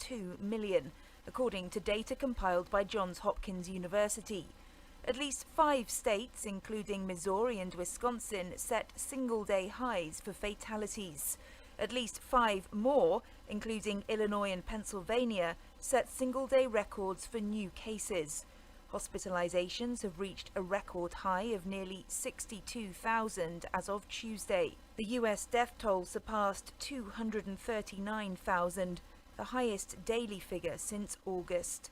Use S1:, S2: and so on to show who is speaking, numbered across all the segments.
S1: 2 million, according to data compiled by Johns Hopkins University. At least 5 states, including Missouri and Wisconsin, set single-day highs for fatalities. At least 5 more, including Illinois and Pennsylvania, set single-day records for new cases. Hospitalizations have reached a record high of nearly 62,000 as of Tuesday. The US death toll surpassed 239,000, the highest daily figure since August.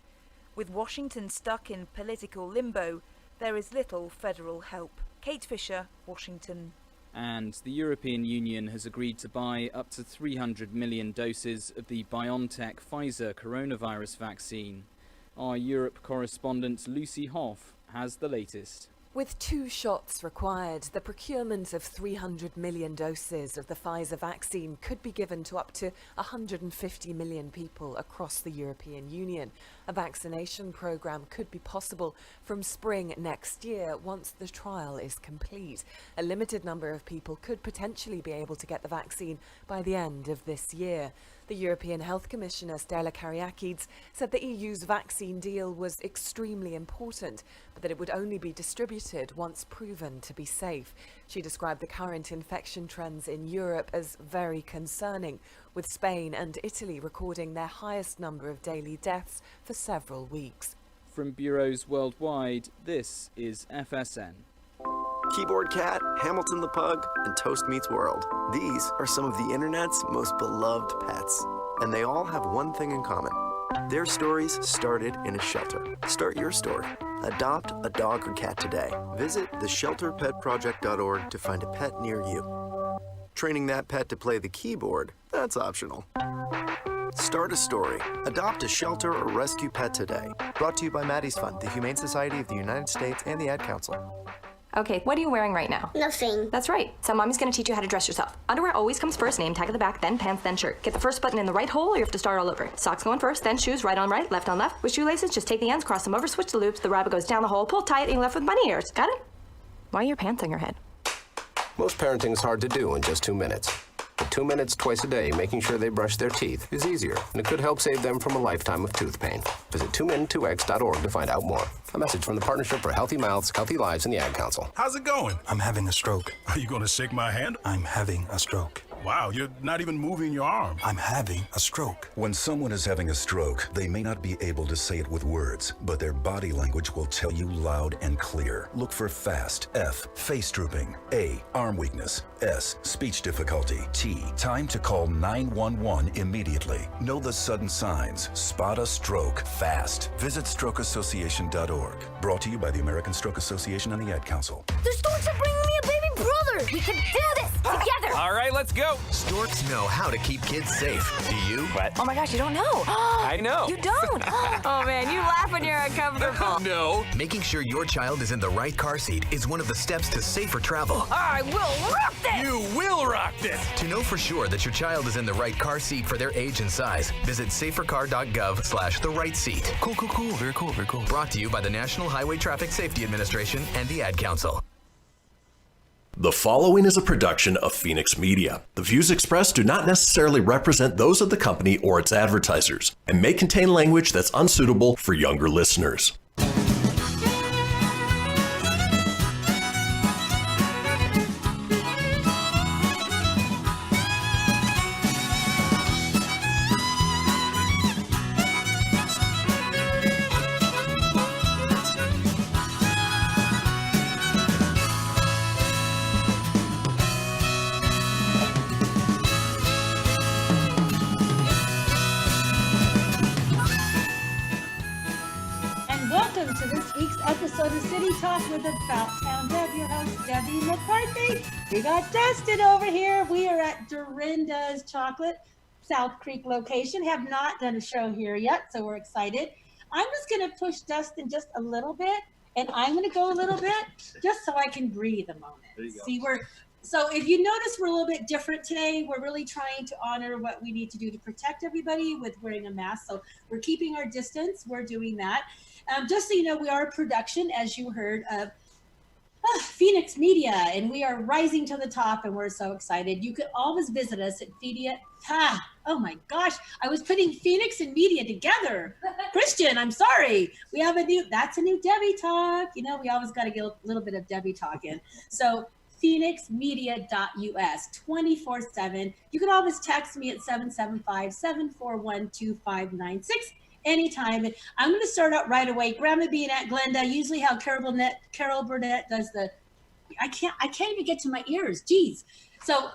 S1: With Washington stuck in political limbo, there is little federal help. Kate Fisher, Washington.
S2: And the European Union has agreed to buy up to 300 million doses of the BioNTech Pfizer coronavirus vaccine. Our Europe correspondent Lucy Hoff has the latest.
S3: With 2 shots required, the procurement of 300 million doses of the Pfizer vaccine could be given to up to 150 million people across the European Union. A vaccination program could be possible from spring next year once the trial is complete. A limited number of people could potentially be able to get the vaccine by the end of this year. The European Health Commissioner Stella Kyriakides said the EU's vaccine deal was extremely important, but that it would only be distributed once proven to be safe. She described the current infection trends in Europe as very concerning, with Spain and Italy recording their highest number of daily deaths for several weeks.
S2: From bureaus worldwide, this is FSN.
S4: Keyboard Cat, Hamilton the Pug, and Toast Meets World. These are some of the internet's most beloved pets. And they all have one thing in common. Their stories started in a shelter. Start your story. Adopt a dog or cat today. Visit theshelterpetproject.org to find a pet near you. Training that pet to play the keyboard, that's optional. Start a story. Adopt a shelter or rescue pet today. Brought to you by Maddie's Fund, the Humane Society of the United States, and the Ad Council.
S5: Okay, what are you wearing right now?
S6: Nothing.
S5: That's right. So mommy's gonna teach you how to dress yourself. Underwear always comes first, name tag at the back, then pants, then shirt. Get the first button in the right hole or you have to start all over. Socks going first, then shoes, right on right, left on left. With shoelaces, just take the ends, cross them over, switch the loops, the rabbit goes down the hole, pull tight, and you're left with bunny ears. Got it? Why are your pants on your head?
S7: Most parenting is hard to do in just 2 minutes. But 2 minutes twice a day making sure they brush their teeth is easier, and it could help save them from a lifetime of tooth pain. Visit 2min2x.org to find out more. A message from the Partnership for Healthy Mouths, Healthy Lives, and the Ad Council.
S8: How's it going? I'm having a stroke. Are you going to shake my hand? I'm having a stroke. Wow, you're not even moving your arm. I'm having a stroke.
S9: When someone is having a stroke, they may not be able to say it with words, but their body language will tell you loud and clear. Look for FAST. F, face drooping. A, arm weakness. S, speech difficulty. T, time to call 911 immediately. Know the sudden signs. Spot a stroke fast. Visit strokeassociation.org. Brought to you by the American Stroke Association and the Ad Council.
S6: The storks are bringing me a baby brother. We can do this together.
S10: All right, let's go.
S11: Storks know how to keep kids safe. Do you?
S10: What?
S5: Oh my gosh, you don't know.
S10: I know.
S5: You don't? Oh man, you laugh when you're uncomfortable.
S10: No.
S11: Making sure your child is in the right car seat is one of the steps to safer travel.
S5: I will rock this.
S10: You will rock this.
S11: To know for sure that your child is in the right car seat for their age and size, visit safercar.gov/the-right-seat.
S10: Cool. Very cool.
S11: Brought to you by the National Highway Traffic Safety Administration and the Ad Council.
S12: The following is a production of Phoenix Media. The views expressed do not necessarily represent those of the company or its advertisers and may contain language that's unsuitable for younger listeners.
S13: With About Town Deb, your host Debbie McCarthy. We got Dustin over here. We are at Dorinda's Chocolate, South Creek location. Have not done a show here yet, so we're excited. I'm just going to push Dustin just a little bit, and I'm going to go a little bit just so I can breathe a moment.
S14: There you go.
S13: See, so if you notice, we're a little bit different today. We're really trying to honor what we need to do to protect everybody with wearing a mask. So we're keeping our distance. We're doing that. Just so you know, we are a production, as you heard, of Phoenix Media, and we are rising to the top, and we're so excited. You can always visit us at oh my gosh, I was putting Phoenix and Media together. Christian, I'm sorry. We have that's a new Debbie talk. You know, we always got to get a little bit of Debbie talk in. So phoenixmedia.us 24/7. You can always text me at 775-741-2596 anytime. And I'm going to start out right away. Grandma being at Glenda, usually how Carol Burnett does the, I can't even get to my ears. Geez. So,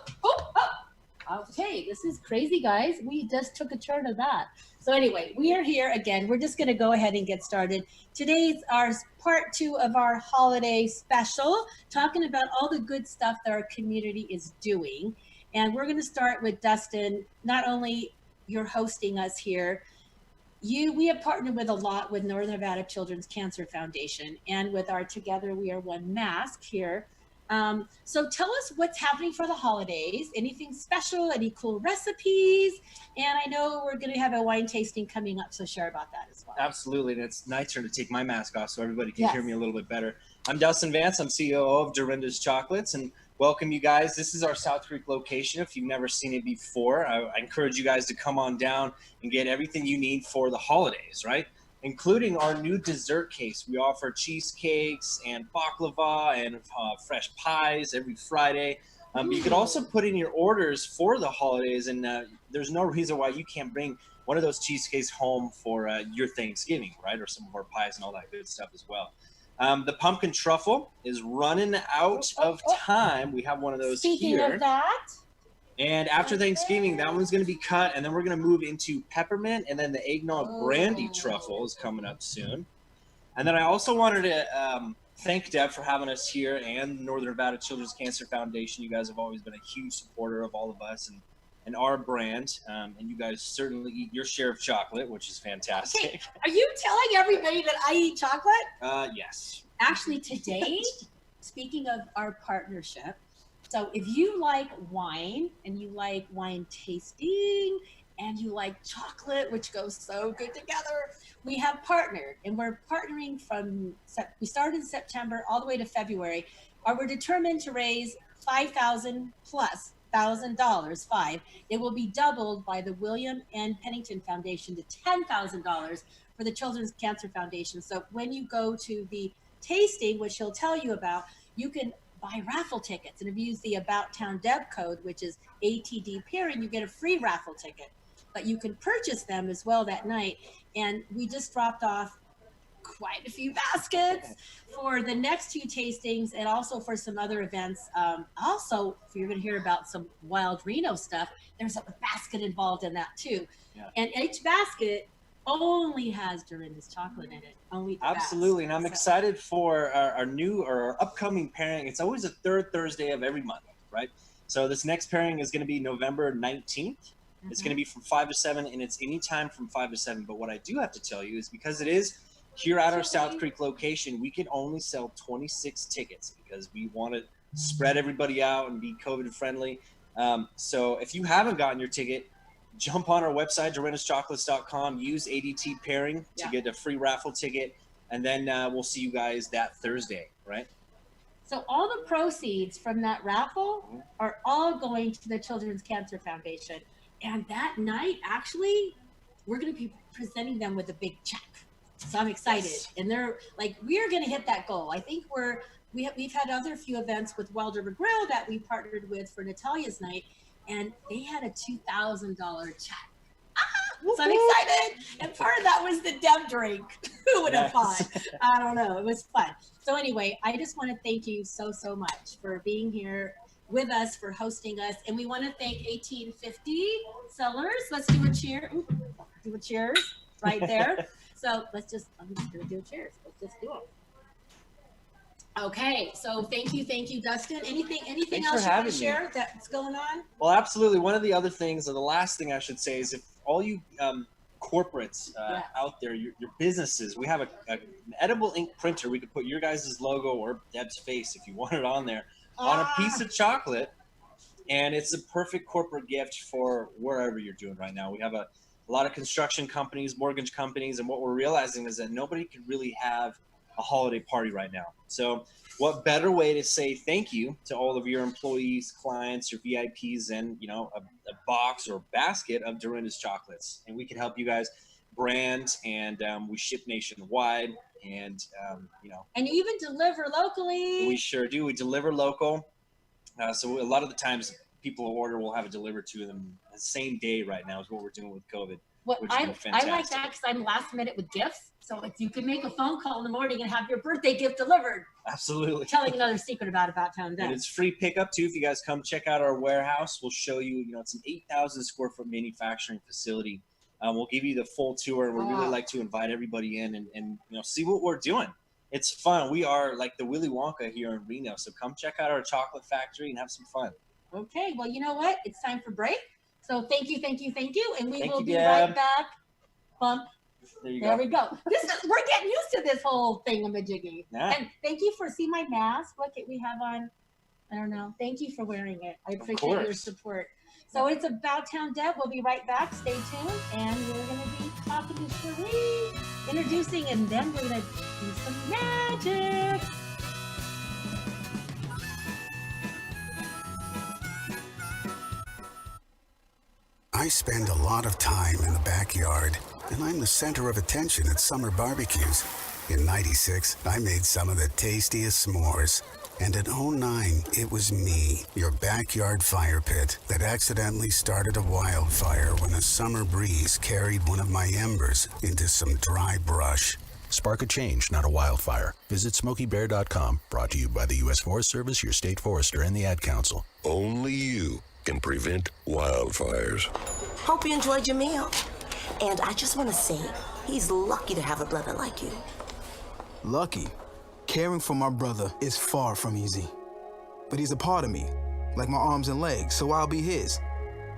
S13: okay, this is crazy, guys. We just took a turn of that. So anyway, we are here again. We're just going to go ahead and get started. Today's our part 2 of our holiday special, talking about all the good stuff that our community is doing. And we're going to start with Dustin. Not only you're hosting us here, we have partnered with a lot with Northern Nevada Children's Cancer Foundation and with our Together We Are One mask here. So tell us what's happening for the holidays, anything special, any cool recipes, and I know we're going to have a wine tasting coming up, so share about that as well.
S14: Absolutely, and it's my turn to take my mask off so everybody can hear me a little bit better. I'm Dustin Vance, I'm CEO of Dorinda's Chocolates, and welcome you guys. This is our South Creek location. If you've never seen it before, I encourage you guys to come on down and get everything you need for the holidays, right? Including our new dessert case. We offer cheesecakes and baklava and fresh pies every Friday. But you can also put in your orders for the holidays, and there's no reason why you can't bring one of those cheesecakes home for your Thanksgiving, right? Or some of our pies and all that good stuff as well. The pumpkin truffle is running out of time. We have one of those
S13: Speaking
S14: here.
S13: of that.
S14: And after Thanksgiving, that one's going to be cut, and then we're going to move into peppermint, and then the eggnog brandy truffle is coming up soon. And then I also wanted to thank Deb for having us here and Northern Nevada Children's Cancer Foundation. You guys have always been a huge supporter of all of us and our brand, and you guys certainly eat your share of chocolate, which is fantastic.
S13: Okay. Are you telling everybody that I eat chocolate?
S14: Yes.
S13: Actually, today, speaking of our partnership, so if you like wine and you like wine tasting and you like chocolate, which goes so good together, we have partnered, and we're partnering we started in September all the way to February. We're determined to raise $5,000 plus $1,000. It will be doubled by the William N. Pennington Foundation to $10,000 for the Children's Cancer Foundation. So when you go to the tasting, which he'll tell you about, you can buy raffle tickets, and if you use the About Town Deb code, which is ATD Pairing, you get a free raffle ticket, but you can purchase them as well that night. And we just dropped off quite a few baskets for the next 2 tastings and also for some other events. Also, if you're going to hear about some wild Reno stuff, there's a basket involved in that too. And each basket only has Dorinda's chocolate in it.
S14: Absolutely, and I'm excited for our upcoming pairing. It's always the 3rd Thursday of every month, right? So this next pairing is going to be November 19th. It's going to be from 5 to 7, and it's anytime from 5 to 7. But what I do have to tell you is because it is here at our South Creek location, we can only sell 26 tickets because we want to spread everybody out and be COVID friendly. So if you haven't gotten your ticket, jump on our website, dorindaschocolates.com, use ADT Pairing to get a free raffle ticket, and then we'll see you guys that Thursday, right?
S13: So all the proceeds from that raffle are all going to the Children's Cancer Foundation. And that night, actually, we're going to be presenting them with a big check. So I'm excited. And they're like, we're going to hit that goal. I think we've had other few events with Wild River Grill that we partnered with for Natalia's night, and they had a $2,000 check. So I'm excited. And part of that was the Deb drink. Who would have thought? I don't know. It was fun. So anyway, I just want to thank you so much for being here with us, for hosting us. And we want to thank 1850 Cellars. Let's do a cheer. Ooh, do a cheers right there. So I'm just going to do a cheers. Let's just do it. Okay, so thank you, Dustin. Anything else you want to share that's going on?
S14: Well, absolutely. One of the other things, or the last thing I should say, is if all you corporates out there, your businesses, we have an edible ink printer. We could put your guys' logo or Deb's face, if you want it on there, on a piece of chocolate, and it's a perfect corporate gift for wherever you're doing right now. We have a lot of construction companies, mortgage companies, and what we're realizing is that nobody could really have a holiday party right now. So what better way to say thank you to all of your employees, clients, your VIPs than, you know, a box or basket of Dorinda's chocolates. And we can help you guys brand, and we ship nationwide, and you know.
S13: And you even deliver locally.
S14: We sure do. We deliver local. So a lot of the times people order, we'll have it delivered to them the same day right now is what we're doing with COVID.
S13: What I like that because I'm last minute with gifts. So if you can make a phone call in the morning and have your birthday gift delivered.
S14: Absolutely.
S13: Telling another secret about Town Dev.
S14: And it's free pickup too. If you guys come check out our warehouse, we'll show you, you know, it's an 8,000 square foot manufacturing facility. We'll give you the full tour. We really like to invite everybody in and you know, see what we're doing. It's fun. We are like the Willy Wonka here in Reno. So come check out our chocolate factory and have some fun.
S13: Okay. Well, you know what? It's time for break. So thank you. And we will be
S14: Deb.
S13: right back. Bump.
S14: There
S13: we go. We're getting used to this whole thingamajiggy.
S14: Yeah.
S13: And thank you for seeing my mask. Look, we have on. I don't know. Thank you for wearing it. I appreciate your support. So it's About Town Dev. We'll be right back. Stay tuned. And we're going to be talking to Cheree, introducing, and then we're going to do some magic.
S15: I spend a lot of time in the backyard, and I'm the center of attention at summer barbecues. In '96, I made some of the tastiest s'mores. And in '09, it was me, your backyard fire pit, that accidentally started a wildfire when a summer breeze carried one of my embers into some dry brush.
S9: Spark a change, not a wildfire. Visit SmokeyBear.com, brought to you by the U.S. Forest Service, your state forester, and the Ad Council.
S16: Only you can prevent wildfires.
S17: Hope you enjoyed your meal. And I just want to say, he's lucky to have a brother like you.
S18: Lucky? Caring for my brother is far from easy. But he's a part of me, like my arms and legs, so I'll be his.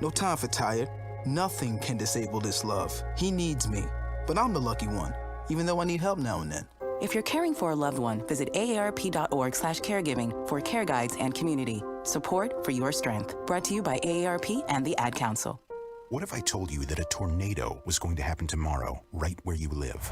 S18: No time for tired. Nothing can disable this love. He needs me, but I'm the lucky one, even though I need help now and then.
S19: If you're caring for a loved one, visit aarp.org/caregiving for care guides and community. Support for your strength. Brought to you by AARP and the Ad Council.
S20: What if I told you that a tornado was going to happen tomorrow, right where you live?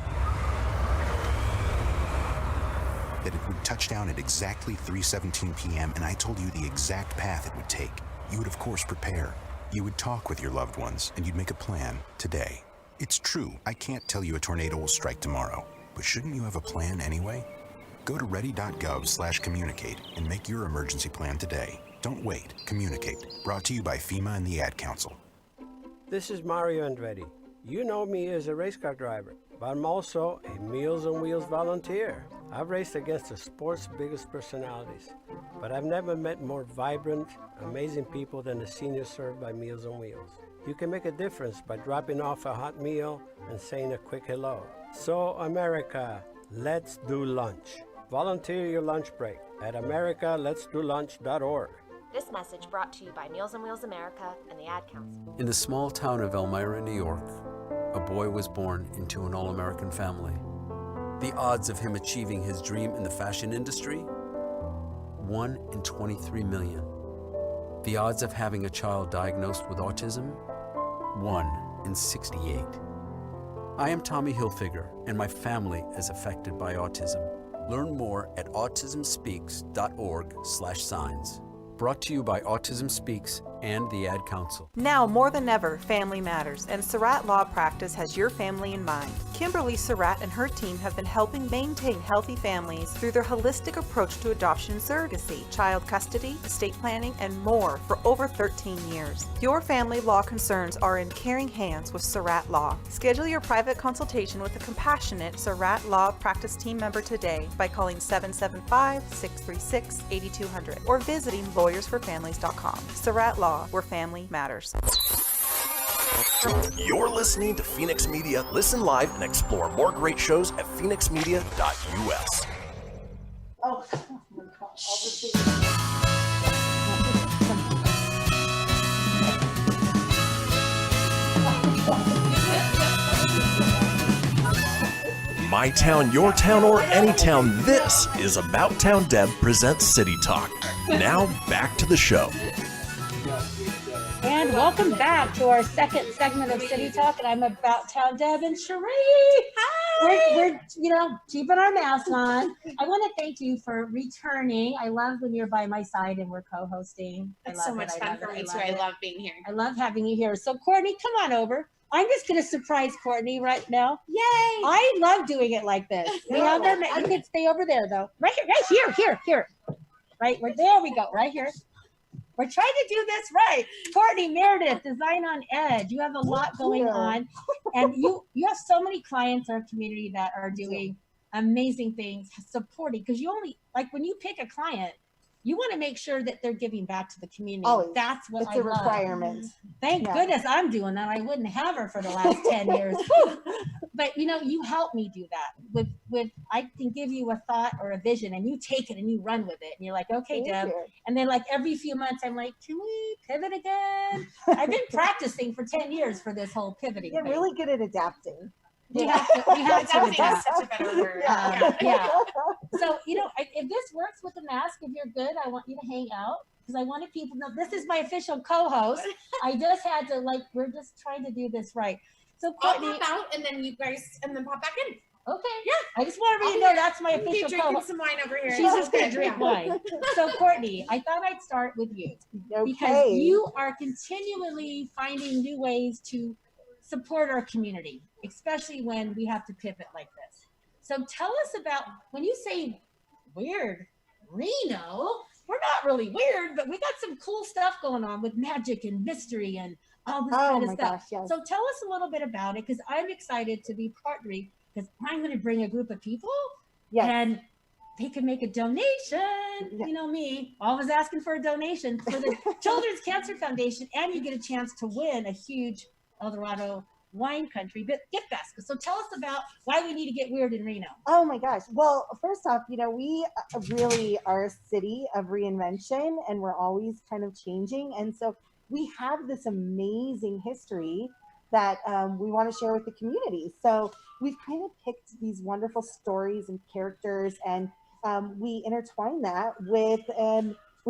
S20: That it would touch down at exactly 3:17 p.m. and I told you the exact path it would take. You would, of course, prepare. You would talk with your loved ones, and you'd make a plan today. It's true, I can't tell you a tornado will strike tomorrow, but shouldn't you have a plan anyway? Go to ready.gov/communicate and make your emergency plan today. Don't wait. Communicate. Brought to you by FEMA and the Ad Council.
S21: This is Mario Andretti. You know me as a race car driver, but I'm also a Meals on Wheels volunteer. I've raced against the sport's biggest personalities, but I've never met more vibrant, amazing people than the seniors served by Meals on Wheels. You can make a difference by dropping off a hot meal and saying a quick hello. So, America, let's do lunch. Volunteer your lunch break at americaletsdolunch.org.
S22: This message brought to you by Meals on Wheels America and the Ad Council.
S23: In the small town of Elmira, New York, a boy was born into an all-American family. The odds of him achieving his dream in the fashion industry? 1 in 23 million. The odds of having a child diagnosed with autism? 1 in 68. I am Tommy Hilfiger, and my family is affected by autism. Learn more at autismspeaks.org/signs. Brought to you by Autism Speaks and the Ad Council.
S24: Now more than ever, family matters, and Surratt Law Practice has your family in mind. Kimberly Surratt and her team have been helping maintain healthy families through their holistic approach to adoption and surrogacy, child custody, estate planning, and more for over 13 years. Your family law concerns are in caring hands with Surratt Law. Schedule your private consultation with a compassionate Surratt Law Practice team member today by calling 775-636-8200 or visiting lawyersforfamilies.com. Surratt Law, where family matters.
S12: You're listening to Phoenix Media. Listen live and explore more great shows at phoenixmedia.us.
S13: Oh, my gosh.
S12: My town, your town, or any town. This is About Town Deb presents City Talk. Now back to the show.
S13: And welcome back to our second segment of City Talk, and I'm About Town Deb and Cheree. Hi! we're keeping our masks on. I want to thank you for returning. I love when you're by my side and we're co-hosting.
S1: It's so much fun for me too. I love being here.
S13: I love having you here. So Courtney, come on over. I'm just going to surprise Courtney right now.
S1: Yay!
S13: I love doing it like this. We have our, you can stay over there though. Right here. Right, there we go, right here. We're trying to do this right. Courtney Meredith, Design on Edge. You have a lot going on. And you have so many clients in our community that are doing amazing things, supporting, because you only, like when you pick a client, you want to make sure that they're giving back to the community.
S2: Oh,
S13: that's what
S2: it's
S13: I
S2: a
S13: love.
S2: requirement.
S13: Thank goodness I'm doing that. I wouldn't have her for the last 10 years. But you help me do that. With I can give you a thought or a vision and you take it and you run with it. And you're like, okay, Deb. And then like every few months I'm like, can we pivot again? I've been practicing for 10 years for this whole pivoting.
S2: You're really good at adapting.
S13: We have to adapt.
S1: Such a better word.
S13: Yeah. So, if this works with the mask, if you're good, I want you to hang out because I wanted people to know this is my official co-host. I just had to we're just trying to do this right. So
S1: I'll pop out and then you guys pop back in.
S13: Okay. Yeah. I just wanted you to know that's my official
S1: drinking
S13: co-host.
S1: some wine over here.
S13: She's just gonna drink wine. So Courtney, I thought I'd start with you because you are continually finding new ways to support our community, especially when we have to pivot like this. So tell us about, when you say weird, Reno, we're not really weird, but we got some cool stuff going on with magic and mystery and all this kind of stuff.
S2: Gosh, yes.
S13: So tell us a little bit about it, because I'm excited to be partnering, because I'm going to bring a group of people and they can make a donation. You know me, always asking for a donation for the Children's Cancer Foundation, and you get a chance to win a huge El Dorado wine country gift basket. So tell us about why we need to get weird in Reno.
S2: Oh my gosh. Well, first off, we really are a city of reinvention and we're always kind of changing. And so we have this amazing history that we want to share with the community. So we've kind of picked these wonderful stories and characters and we intertwine that with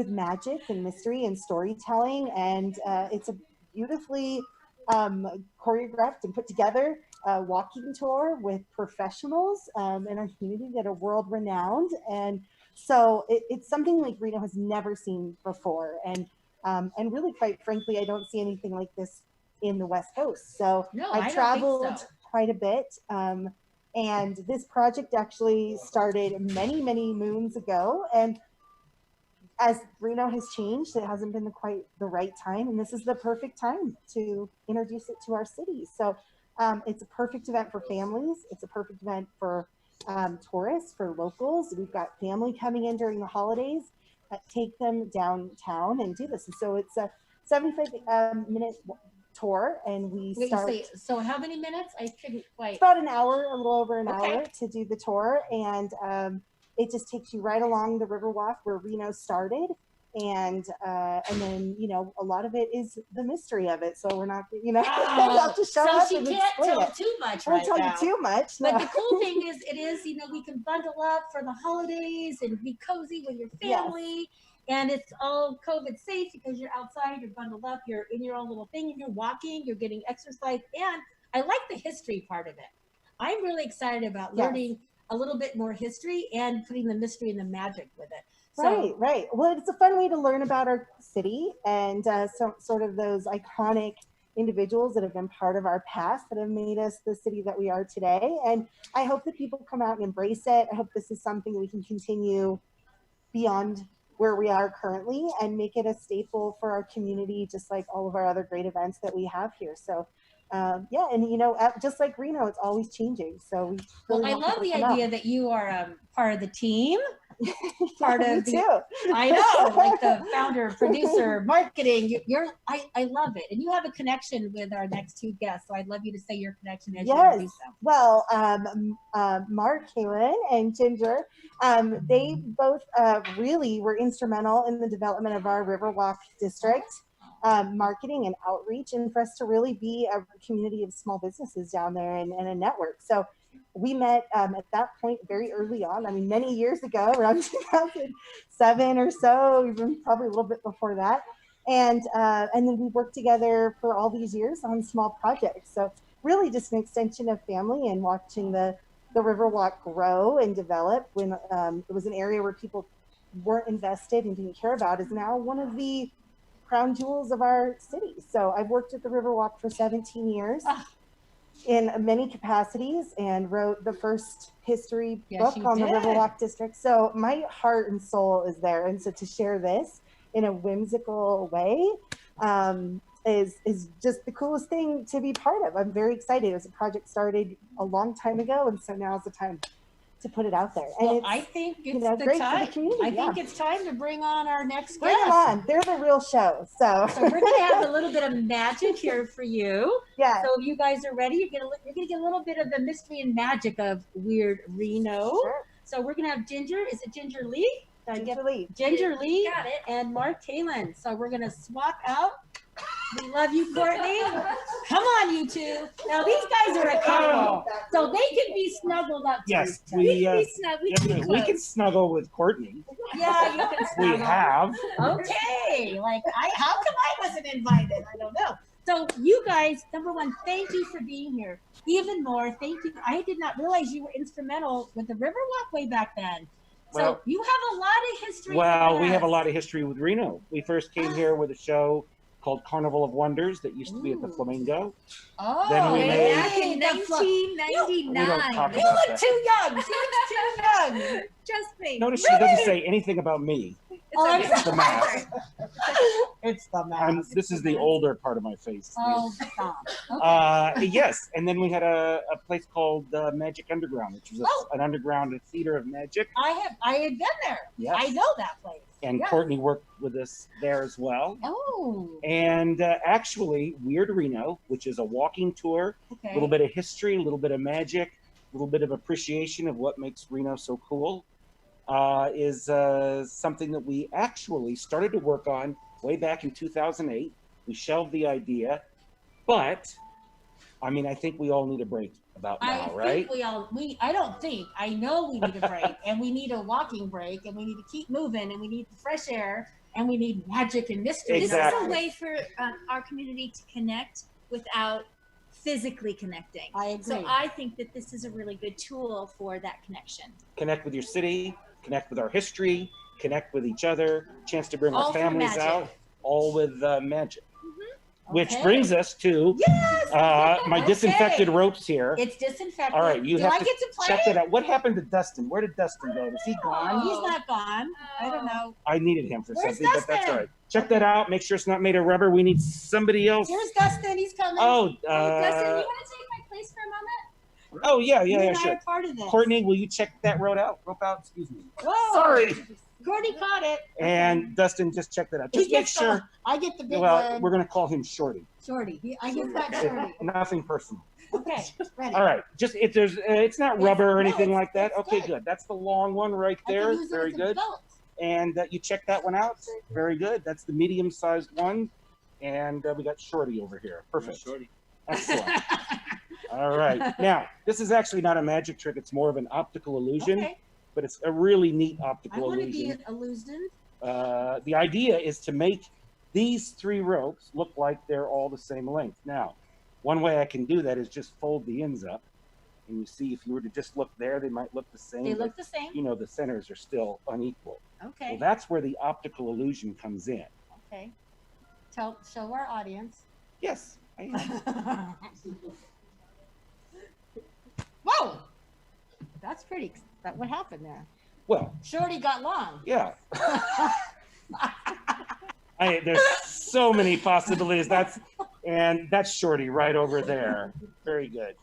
S2: magic and mystery and storytelling. And it's a beautifully choreographed and put together walking tour with professionals in our community that are world renowned. And so it's something like Reno has never seen before. And really, quite frankly, I don't see anything like this in the West Coast. So I've traveled quite a bit. And this project actually started many, many moons ago. And as Reno has changed, it hasn't been quite the right time, and this is the perfect time to introduce it to our city. So it's a perfect event for families. It's a perfect event for tourists, for locals. We've got family coming in during the holidays. Take them downtown and do this. And so it's a 75-minute tour, and we start.
S13: So how many minutes? I couldn't quite.
S2: It's about an hour, a little over an hour to do the tour, and it just takes you right along the Riverwalk where Reno started. And then, a lot of it is the mystery of it. So we're not, have to show up and
S13: can't tell too much
S2: right now. Won't tell you too much.
S13: But the cool thing is, we can bundle up for the holidays and be cozy with your family. Yes. And it's all COVID safe because you're outside, you're bundled up, you're in your own little thing, and you're walking, you're getting exercise. And I like the history part of it. I'm really excited about learning a little bit more history and putting the mystery and the magic with it. So,
S2: right. Well, it's a fun way to learn about our city and sort of those iconic individuals that have been part of our past that have made us the city that we are today. And I hope that people come out and embrace it. I hope this is something we can continue beyond where we are currently and make it a staple for our community, just like all of our other great events that we have here. So just like Reno, it's always changing. So
S13: I love the idea that you are part of the team. Part of
S2: too.
S13: I know, like the founder, producer, marketing. I love it, and you have a connection with our next two guests. So I'd love you to say your connection as you introduce them.
S2: Well, Mark Kalin and Jinger, they both really were instrumental in the development of our Riverwalk District. Marketing and outreach, and for us to really be a community of small businesses down there and a network. So we met at that point very early on. I mean, many years ago, around 2007 or so, even probably a little bit before that. And then we worked together for all these years on small projects. So really just an extension of family and watching the the Riverwalk grow and develop when it was an area where people weren't invested and didn't care about, is now one of the crown jewels of our city. So I've worked at the Riverwalk for 17 years in many capacities and wrote the first history book on the Riverwalk District. So my heart and soul is there. And so to share this in a whimsical way is just the coolest thing to be part of. I'm very excited. It was a project started a long time ago, and so now's the time to put it out there. And
S13: Well,
S2: it's,
S13: I think it's
S2: great
S13: the
S2: for the
S13: time.
S2: community,
S13: I think
S2: yeah.
S13: it's time to bring on our next
S2: Bring
S13: guest.
S2: them on. They're the real show. So
S13: we're gonna have a little bit of magic here for you.
S2: Yeah.
S13: So if you guys are ready, you're gonna get a little bit of the mystery and magic of Weird Reno.
S2: Sure.
S13: So we're gonna have Jinger. Is it Jinger Leigh?
S2: Ginger Leigh.
S13: Ginger Leigh. Got it. And Mark Kalin. So we're gonna swap out. We love you, Courtney. Come on, you two. Now these guys are a couple, so they can be snuggled up.
S3: Yes,
S13: to each other.
S3: we can snuggle with Courtney.
S13: Yeah, you can snuggle.
S3: We have.
S13: Okay, like how come I wasn't invited? I don't know. So you guys, number one, thank you for being here. Even more, thank you. I did not realize you were instrumental with the Riverwalk way back then. So
S3: Well-
S13: you have a lot of history.
S3: Well,
S13: with
S3: we have a
S13: us.
S3: lot of history with Reno. We first came here with a show called Carnival of Wonders that used to be at the Flamingo.
S13: Oh,
S3: Then we made-
S1: Back in
S3: We don't
S1: 1999.
S3: talk
S13: You
S3: about
S13: look
S3: that.
S13: too young. She looks too young.
S1: Just me.
S3: Notice she doesn't say anything about me.
S13: Oh,
S3: It's the mask.
S13: It's the mask.
S3: This is the older part of my face.
S13: Oh, stop. Okay.
S3: Yes, and then we had a place called Magic Underground, which was an underground theater of magic.
S13: I had been there.
S3: Yes.
S13: I know that place.
S3: And
S13: Yes.
S3: Courtney worked with us there as well.
S13: Oh.
S3: And actually, Weird Reno, which is a walking tour,
S13: Okay.
S3: a little bit of history, a little bit of magic, a little bit of appreciation of what makes Reno so cool, is something that we actually started to work on way back in 2008. We shelved the idea, but I mean, I think we all need a break about now, right?
S13: I know we need a break, and we need a walking break, and we need to keep moving, and we need the fresh air, and we need magic and mystery.
S1: This
S3: Exactly.
S1: is a way for our community to connect without physically connecting.
S13: I agree.
S1: So I think that this is a really good tool for that connection.
S3: Connect with your city, connect with our history, connect with each other, chance to bring
S1: All
S3: our
S1: through
S3: families
S1: magic.
S3: out, all with magic. Which
S13: Okay.
S3: brings us to my disinfected ropes here.
S13: It's disinfected.
S3: All right, you
S13: Do
S3: have
S13: I
S3: to
S13: get to play?
S3: check that out. What happened to Dustin? Where did Dustin go? Is he gone?
S13: He's not gone. I don't know.
S3: I needed him for
S13: Where's
S3: something, but that's
S13: Dustin?
S3: all right. Check that out. Make sure it's not made of rubber. We need somebody else.
S13: Here's Dustin. He's coming.
S3: Oh,
S1: Dustin, you want to take my place for a moment?
S3: oh yeah,
S13: You
S3: yeah,
S13: and I
S3: sure.
S13: are part of this.
S3: Courtney, will you check that rope out? Excuse me.
S13: Whoa.
S3: Sorry.
S13: Courtney caught it.
S3: And Dustin, just check that out.
S13: He
S3: Just make
S13: gets
S3: sure.
S13: I get the big
S3: Well,
S13: one.
S3: we're gonna call him Shorty.
S13: Shorty. I get that Shorty.
S3: Nothing personal.
S13: Okay. Ready.
S3: All right. Just if there's, it's not rubber or
S13: no,
S3: anything
S13: it's-
S3: like that.
S13: it's
S3: Okay,
S13: good.
S3: good. That's the long one right
S13: I can
S3: there.
S13: use it
S3: Very
S13: as a
S3: good.
S13: belt.
S3: And you check that one out. Very good. That's the medium-sized one. And we got Shorty over here. Perfect.
S14: Shorty.
S3: Excellent. All right. Now, this is actually not a magic trick. It's more of an optical illusion,
S13: Okay.
S3: but it's a really neat
S13: I
S3: optical
S13: want to be
S3: illusion.
S13: illusioned.
S3: The idea is to make these three ropes look like they're all the same length. Now, one way I can do that is just fold the ends up. And you see, if you were to just look there, they might look the same.
S13: They
S3: but,
S13: look the same.
S3: You know, the centers are still unequal.
S13: Okay.
S3: Well, that's where the optical illusion comes in.
S13: Okay. Show our audience.
S3: Yes, I am.
S13: Whoa. That's pretty. What happened there?
S3: Well,
S13: Shorty got long.
S3: yeah. There's so many possibilities. That's Shorty right over there. Very good.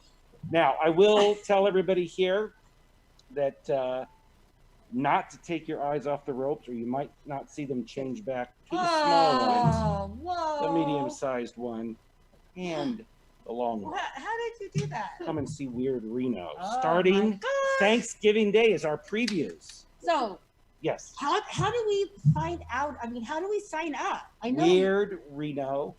S3: Now, I will tell everybody here that not to take your eyes off the ropes, or you might not see them change back to the small ones,
S13: Whoa.
S3: the medium-sized one, and the long one.
S13: How did you do that?
S3: Come and see Weird Reno.
S13: Oh, my
S3: Starting
S13: gosh.
S3: Thanksgiving Day is our previews.
S13: So,
S3: Yes.
S13: how do we find out? I mean, how do we sign up? I know
S3: WeirdReno.com.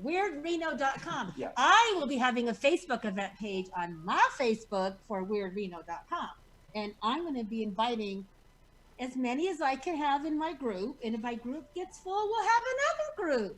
S13: WeirdReno.com.
S3: Yes.
S13: I will be having a Facebook event page on my Facebook for WeirdReno.com. And I'm going to be inviting as many as I can have in my group. And if my group gets full, we'll have another group.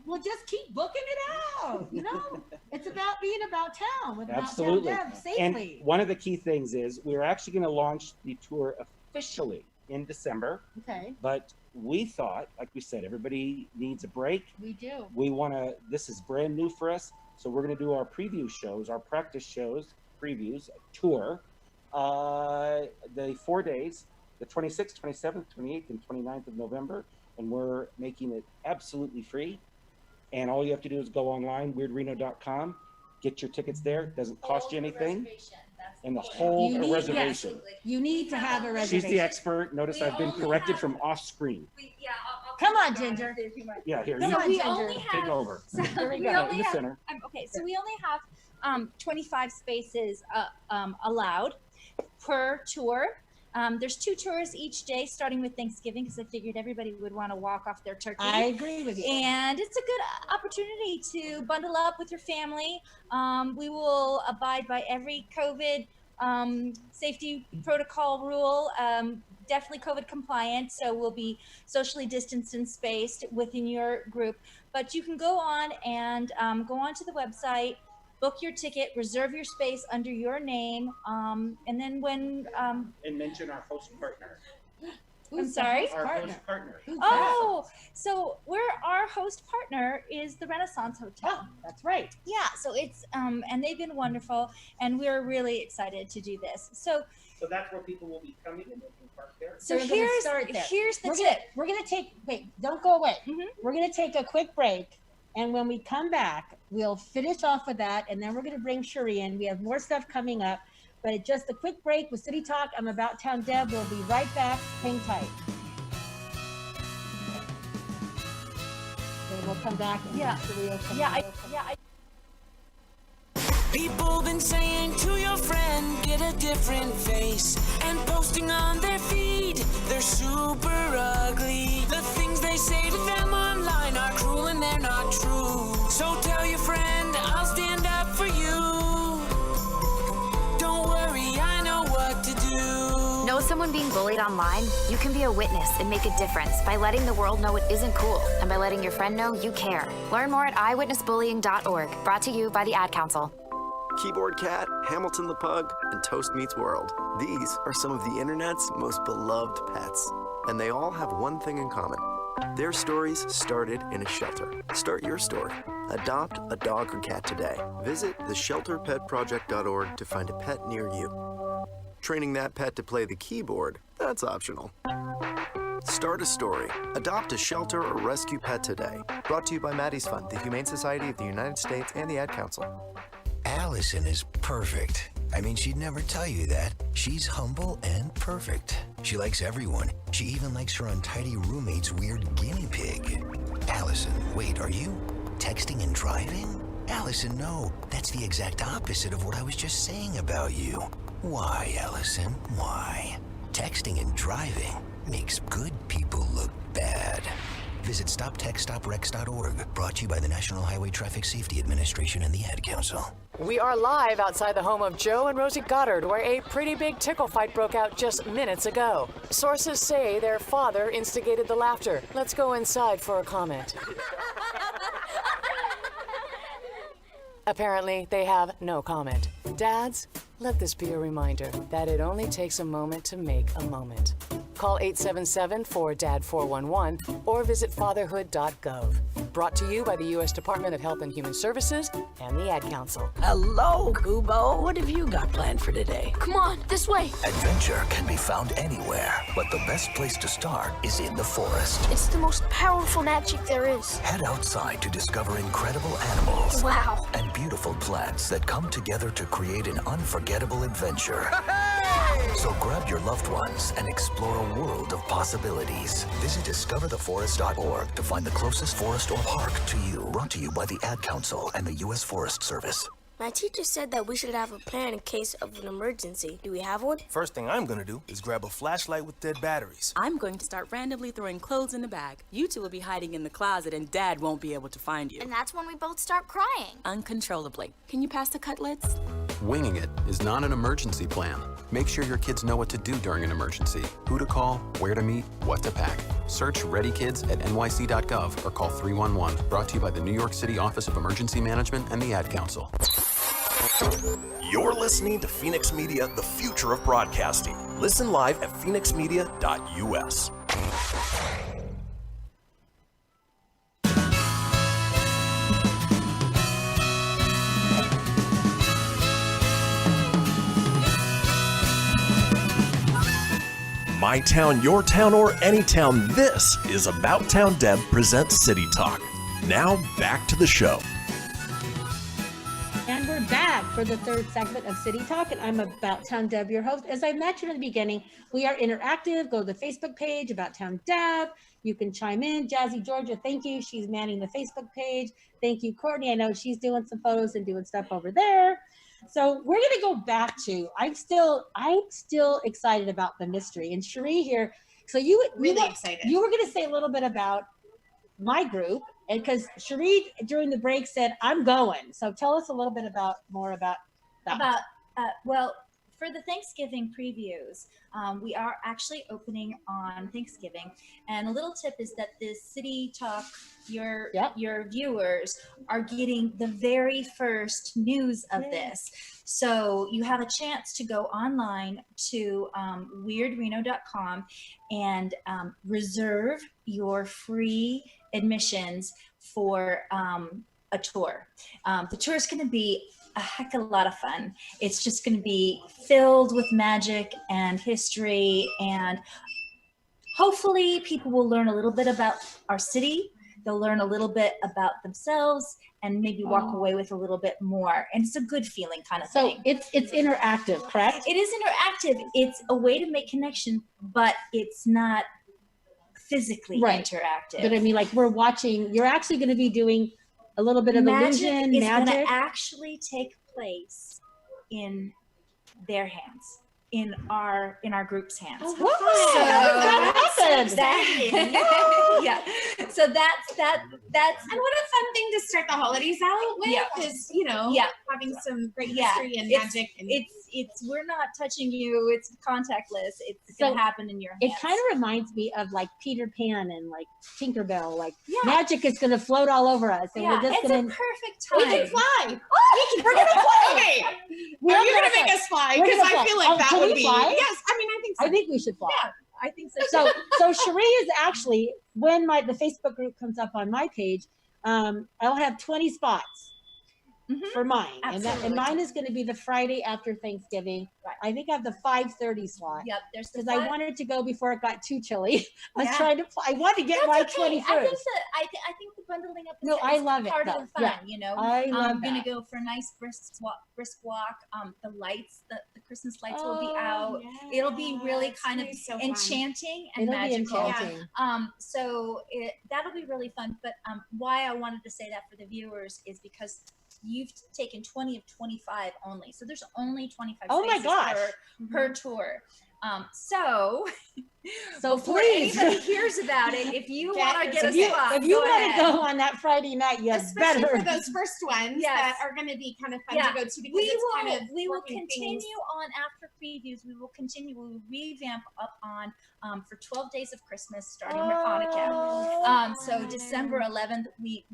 S13: Well, just keep booking it out. You know, it's about being about town with
S3: Absolutely.
S13: About Town Deb safely.
S3: And one of the key things is we're actually going to launch the tour officially in December.
S13: Okay.
S3: But we thought, like we said, everybody needs a break.
S13: We do.
S3: We want to, this is brand new for us. So we're going to do our preview shows, our practice shows, previews, tour, the 4 days, the 26th, 27th, 28th, and 29th of November. And we're making it absolutely free. And all you have to do is go online, weirdreno.com, get your tickets there. It doesn't cost you anything. And the whole reservation.
S13: You need to have a reservation.
S3: She's the expert. Notice I've been corrected from off screen.
S13: Come on, Ginger.
S3: Yeah, here.
S13: Come
S3: you
S13: on,
S1: we
S13: Ginger.
S1: only have,
S3: take over.
S1: So
S13: we
S1: we
S13: go.
S1: only
S3: In the
S1: have,
S3: center.
S1: okay, so we only have 25 spaces allowed per tour. There's 2 tours each day, starting with Thanksgiving, because I figured everybody would want to walk off their turkey.
S13: I agree with you.
S1: And it's a good opportunity to bundle up with your family. We will abide by every COVID safety protocol rule, definitely COVID compliant. So we'll be socially distanced and spaced within your group. But you can go on and go onto the website, book your ticket, reserve your space under your name, and then when
S3: And mention our host partner.
S1: I'm sorry.
S3: Our host partner.
S1: Oh, so our host partner is the Renaissance Hotel.
S13: Oh, that's right.
S1: Yeah, so it's and they've been wonderful, and we're really excited to do this. So
S3: that's where people will be coming and they can park there.
S1: So
S13: we're gonna
S1: here's
S13: start there.
S1: here's the
S13: We're
S1: tip.
S13: We're gonna take. Wait, don't go away. We're gonna take a quick break, and when we come back, we'll finish off with that, and then we're gonna bring Cheree in. We have more stuff coming up. But it's just a quick break with City Talk. I'm About Town Deb. We'll be right back. Hang tight. Then we'll come back. And Cheree will come
S4: People been saying to your friend, get a different face. And posting on their feed, they're super ugly. The things they say to them online are cruel and they're not true. So tell your friend, I'll stand up for you.
S22: Know someone being bullied online? You can be a witness and make a difference by letting the world know it isn't cool and by letting your friend know you care. Learn more at eyewitnessbullying.org. Brought to you by the Ad Council.
S6: Keyboard Cat, Hamilton the Pug, and Toast Meets World. These are some of the internet's most beloved pets, and they all have one thing in common. Their stories started in a shelter. Start your story. Adopt a dog or cat today. Visit theshelterpetproject.org to find a pet near you. Training that pet to play the keyboard, that's optional. Start a story. Adopt a shelter or rescue pet today. Brought to you by Maddie's Fund, the Humane Society of the United States, and the Ad Council.
S7: Allison is perfect. I mean, she'd never tell you that. She's humble and perfect. She likes everyone. She even likes her untidy roommate's weird guinea pig. Allison, wait, are you texting and driving? Allison, no. That's the exact opposite of what I was just saying about you. Why, Allison? Why? Texting and driving makes good people look bad. Visit StopTextStopWrecks.org. Brought to you by the National Highway Traffic Safety Administration and the Ad Council.
S8: We are live outside the home of Joe and Rosie Goddard, where a pretty big tickle fight broke out just minutes ago. Sources say their father instigated the laughter. Let's go inside for a comment. Apparently, they have no comment. Dads, let this be a reminder that it only takes a moment to make a moment. Call 877-4DAD-411 or visit fatherhood.gov. Brought to you by the U.S. Department of Health and Human Services and the Ad Council.
S25: Hello, Kubo. What have you got planned for today?
S26: Come on, this way.
S7: Adventure can be found anywhere, but the best place to start is in the forest.
S26: It's the most powerful magic there is.
S7: Head outside to discover incredible animals.
S26: Wow.
S7: And beautiful plants that come together to create an unforgettable adventure. So grab your loved ones and explore a world of possibilities. Visit discovertheforest.org to find the closest forest or park to you. Brought to you by the Ad Council and the U.S. Forest Service.
S26: My teacher said that we should have a plan in case of an emergency. Do we have one?
S18: First thing I'm gonna do is grab a flashlight with dead batteries.
S27: I'm going to start randomly throwing clothes in the bag. You two will be hiding in the closet and Dad won't be able to find you.
S26: And that's when we both start crying.
S27: Uncontrollably. Can you pass the cutlets?
S23: Winging it is not an emergency plan. Make sure your kids know what to do during an emergency, who to call, where to meet, what to pack. Search Ready Kids at nyc.gov or call 311. Brought to you by the New York City Office of Emergency Management and the Ad Council.
S12: You're listening to Phoenix Media, the future of broadcasting. Listen live at phoenixmedia.us. My town, your town, or any town, this is About Town Deb presents City Talk. Now back to the show.
S13: And we're back for the third segment of City Talk, and I'm About Town Deb, your host. As I mentioned in the beginning, we are interactive. Go to the Facebook page, About Town Deb. You can chime in. Jazzy Georgia, thank you. She's manning the Facebook page. Thank you, Courtney. I know she's doing some photos and doing stuff over there. So we're going to go back to, I'm still excited about the mystery. And Cheree here, so excited. You were going to say a little bit about my group, and because Cheree during the break said, I'm going. So tell us a little bit more about that.
S1: Well, for the Thanksgiving previews, we are actually opening on Thanksgiving. And a little tip is that the City Talk, your viewers are getting the very first news of this. So you have a chance to go online to weirdreno.com and reserve your free admissions for a tour. The tour is going to be a heck of a lot of fun. It's just going to be filled with magic and history, and hopefully people will learn a little bit about our city. They'll learn a little bit about themselves and maybe walk away with a little bit more. And it's a good feeling kind of thing.
S13: So it's interactive, correct?
S1: It is interactive. It's a way to make connection, but it's not physically interactive.
S13: But I mean, like, we're watching, you're actually going to be doing a little bit of illusion,
S1: magic is going to actually take place in their hands, in our group's hands.
S13: Oh,
S1: yeah. So that's
S5: and what a fun thing to start the holidays out with is, having some great history and magic. And
S1: it's we're not touching you. It's contactless. It's going to happen in your hands.
S13: It kind of reminds me of like Peter Pan and like Tinkerbell. Like magic is going to float all over us, and we're just going to.
S1: It's a perfect time.
S5: We can fly. We're going to fly. Okay. Are you going to make us fly? Because I feel like that would be.
S13: Fly?
S5: Yes. I mean, I think so.
S13: I think we should fly.
S1: Yeah, I think so.
S13: So Cheree is actually, when the Facebook group comes up on my page, I'll have 20 spots for mine. And mine is going to be the Friday after Thanksgiving. Right. I think I have the 5:30 slot.
S1: Yep.
S13: Because I wanted to go before it got too chilly. I want to get my 21st.
S1: I think the bundling up is part of the fun,
S13: I love
S1: I'm going to go for a nice brisk walk. The lights, the Christmas lights will be out. Yes. It'll be really kind of enchanting and magical. So that'll be really fun. But why I wanted to say that for the viewers is because you've taken 20 of 25 only. So there's only 25 spaces per tour. So before anybody hears about it, if you want to get a spot,
S13: if you want to go on that Friday night,
S5: especially for those first ones that are going to be kind of fun to go to, because
S1: we will continue on after previews. We will revamp up on for 12 days of Christmas, starting with Hanukkah. So December 11th, we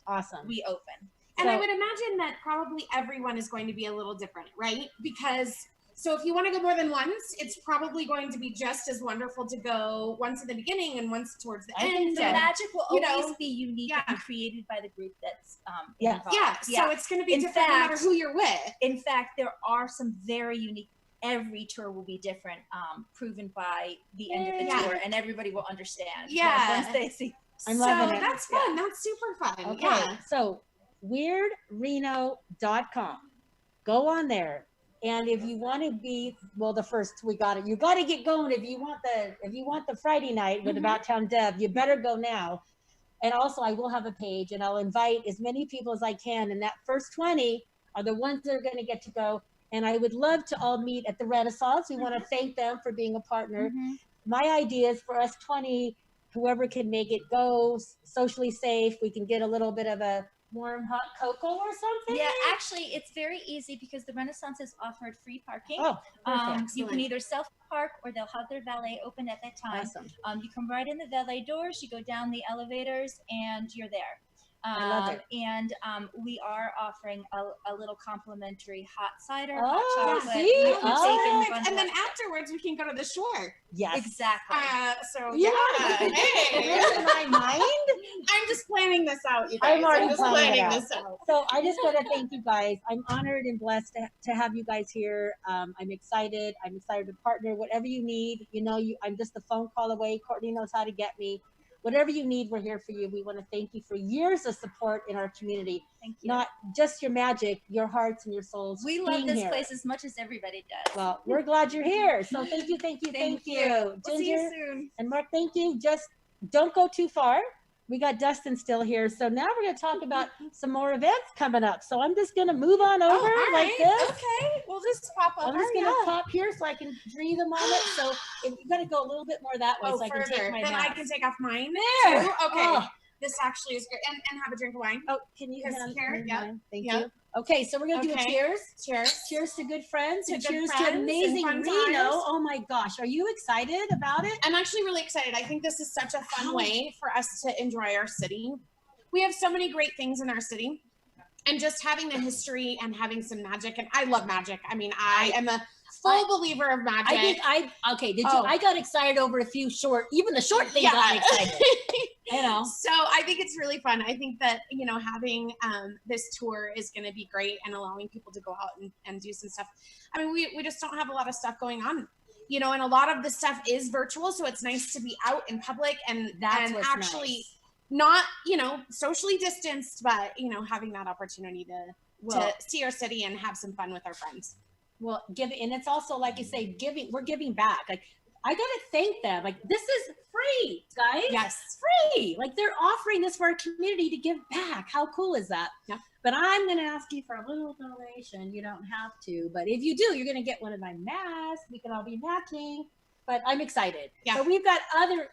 S1: open.
S5: And I would imagine that probably everyone is going to be a little different, right? Because so if you want to go more than once, it's probably going to be just as wonderful to go once in the beginning and once towards the end.
S1: The magic will always be unique and created by the group that's involved.
S5: So it's going to be different no matter who you're with.
S1: In fact, there are some very unique. Every tour will be different, proven by the end of the tour, and everybody will understand. Once they see.
S13: I'm loving it.
S5: That's fun. That's super fun.
S13: Okay. So weirdreno.com. Go on there. And if you want to be, the first, you got to get going. If you want the Friday night with About Town Deb, you better go now. And also I will have a page, and I'll invite as many people as I can. And that first 20 are the ones that are going to get to go. And I would love to all meet at the Renaissance. We want to thank them for being a partner. My idea is for us 20, whoever can make it go socially safe. We can get a little bit of a warm hot cocoa or something?
S1: Yeah, actually, it's very easy because the Renaissance has offered free parking.
S13: Oh, perfect.
S1: You can either self-park or they'll have their valet open at that time.
S13: Awesome.
S1: You come right in the valet doors, you go down the elevators, and you're there.
S13: I love it.
S1: And we are offering a little complimentary hot cider,
S13: Oh,
S1: hot chocolate.
S13: see?
S1: You can take and bundle
S5: And then
S1: it.
S5: afterwards, we can go to the shore.
S13: Yes.
S1: Exactly.
S5: So
S13: Yeah.
S5: hey.
S13: In my mind.
S5: I'm just planning this out, you guys.
S13: I'm already
S5: just
S13: planning
S5: planning
S13: it
S5: this out.
S13: So I just want to thank you guys. I'm honored and blessed to have you guys here. I'm excited. I'm excited to partner. Whatever you need, I'm just a phone call away. Courtney knows how to get me. Whatever you need, we're here for you. We want to thank you for years of support in our community.
S1: Thank you.
S13: Not just your magic, your hearts and your souls.
S1: We love
S13: being
S1: this
S13: here.
S1: place as much as everybody does.
S13: Well, we're glad you're here. So thank you.
S1: Thank you.
S13: Ginger
S1: We'll see you soon.
S13: and Mark, thank you. Just don't go too far. We got Dustin still here. So now we're going to talk about some more events coming up. So I'm just going to move on over like this.
S5: Okay, we'll just pop over.
S13: I'm just going to pop here so I can breathe a moment. So if you're going to go a little bit more that way so I can take my
S5: then I
S13: mask.
S5: can take off mine.
S13: There.
S5: Too? Okay.
S13: Oh.
S5: This actually is good. And have a drink of wine.
S13: Oh, can you
S5: Because here? Yeah.
S13: Thank
S5: Yeah.
S13: you. Okay, so we're going to do a
S5: Okay.
S13: cheers.
S5: Cheers.
S13: Cheers to good friends
S5: To
S13: and
S5: good
S13: cheers
S5: friends
S13: to
S5: and
S13: amazing
S5: fun
S13: Reno.
S5: times.
S13: Oh my gosh, are you excited about it?
S5: I'm actually really excited. I think this is such a fun way for us to enjoy our city. We have so many great things in our city. And just having the history and having some magic. And I love magic. I mean, I am a full believer of magic.
S13: I think I got excited over a few even the short things got me excited.
S5: So I think it's really fun. I think that, having this tour is going to be great and allowing people to go out and do some stuff. I mean, we just don't have a lot of stuff going on, and a lot of the stuff is virtual. So it's nice to be out in public and
S13: what's
S5: actually not, socially distanced, but, having that opportunity to see our city and have some fun with our friends.
S13: Well, and it's also, like you say, we're giving back. Like, I got to thank them. Like, this is free, guys.
S5: Yes.
S13: Free. Like, they're offering this for our community to give back. How cool is that?
S5: Yeah.
S13: But I'm going to ask you for a little donation. You don't have to. But if you do, you're going to get one of my masks. We can all be matching. But I'm excited.
S5: Yeah.
S13: So we've got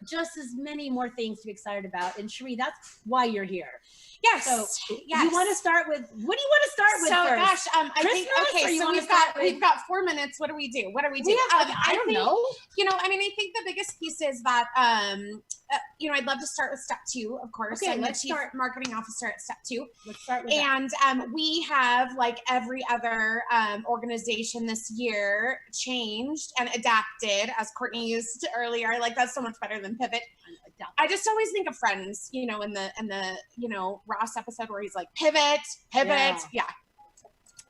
S13: just as many more things to be excited about. And Cheree, that's why you're here.
S5: Yes.
S13: So
S5: yes.
S13: you want to start with, what do you want to start with first?
S5: Gosh, I think, okay, so we've got 4 minutes. What do we do?
S13: I don't know.
S5: I think the biggest piece is that, I'd love to start with step 2, of course.
S13: Okay,
S5: I'm the
S13: let's
S5: chief
S13: start.
S5: marketing officer at step 2.
S13: Let's start with
S5: and we have, like every other organization this year, changed and adapted, as Courtney used earlier. Like, that's so much better than pivot. I just always think of Friends, in the Ross episode where he's like, pivot. Yeah.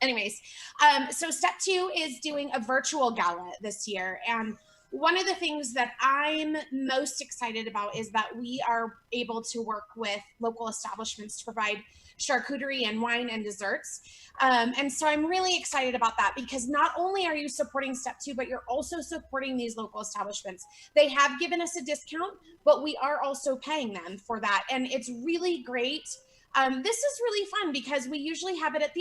S5: Anyways, so step 2 is doing a virtual gala this year. And one of the things that I'm most excited about is that we are able to work with local establishments to provide charcuterie and wine and desserts. And so I'm really excited about that, because not only are you supporting step 2, but you're also supporting these local establishments. They have given us a discount, but we are also paying them for that. And it's really great. This is really fun because we usually have it at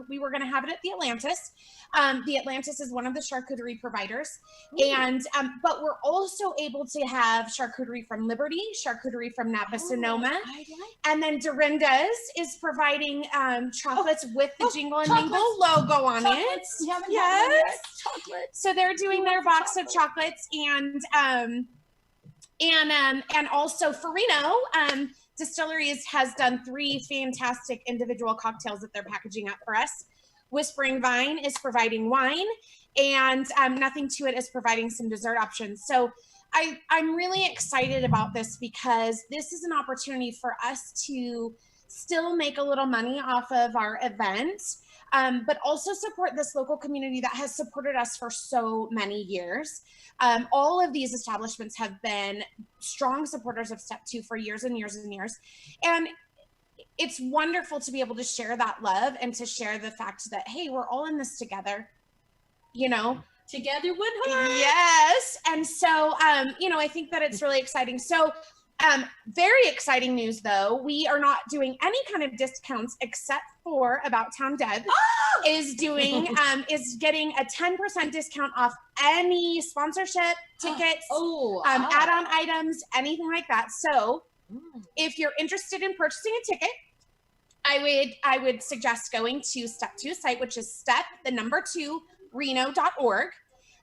S5: we were going to have it at the Atlantis. The Atlantis is one of the charcuterie providers.
S13: Ooh.
S5: And, but we're also able to have charcuterie from Liberty, charcuterie from Napa Sonoma. And then Dorinda's is providing chocolates with the Jingle and Mingle logo on it. Yes. So they're doing their box of chocolates and also for Reno, Distilleries has done 3 fantastic individual cocktails that they're packaging up for us. Whispering Vine is providing wine, and Nothing to It is providing some dessert options. So I'm really excited about this because this is an opportunity for us to still make a little money off of our event, but also support this local community that has supported us for so many years. All of these establishments have been strong supporters of Step 2 for years and years and years. And it's wonderful to be able to share that love and to share the fact that, hey, we're all in this together,
S13: Together one heart.
S5: Yes. And so, I think that it's really exciting. So, very exciting news though. We are not doing any kind of discounts except for About Town Deb is getting a 10% discount off any sponsorship tickets, add-on items, anything like that. So if you're interested in purchasing a ticket, I would suggest going to Step 2 site, which is step2reno.org,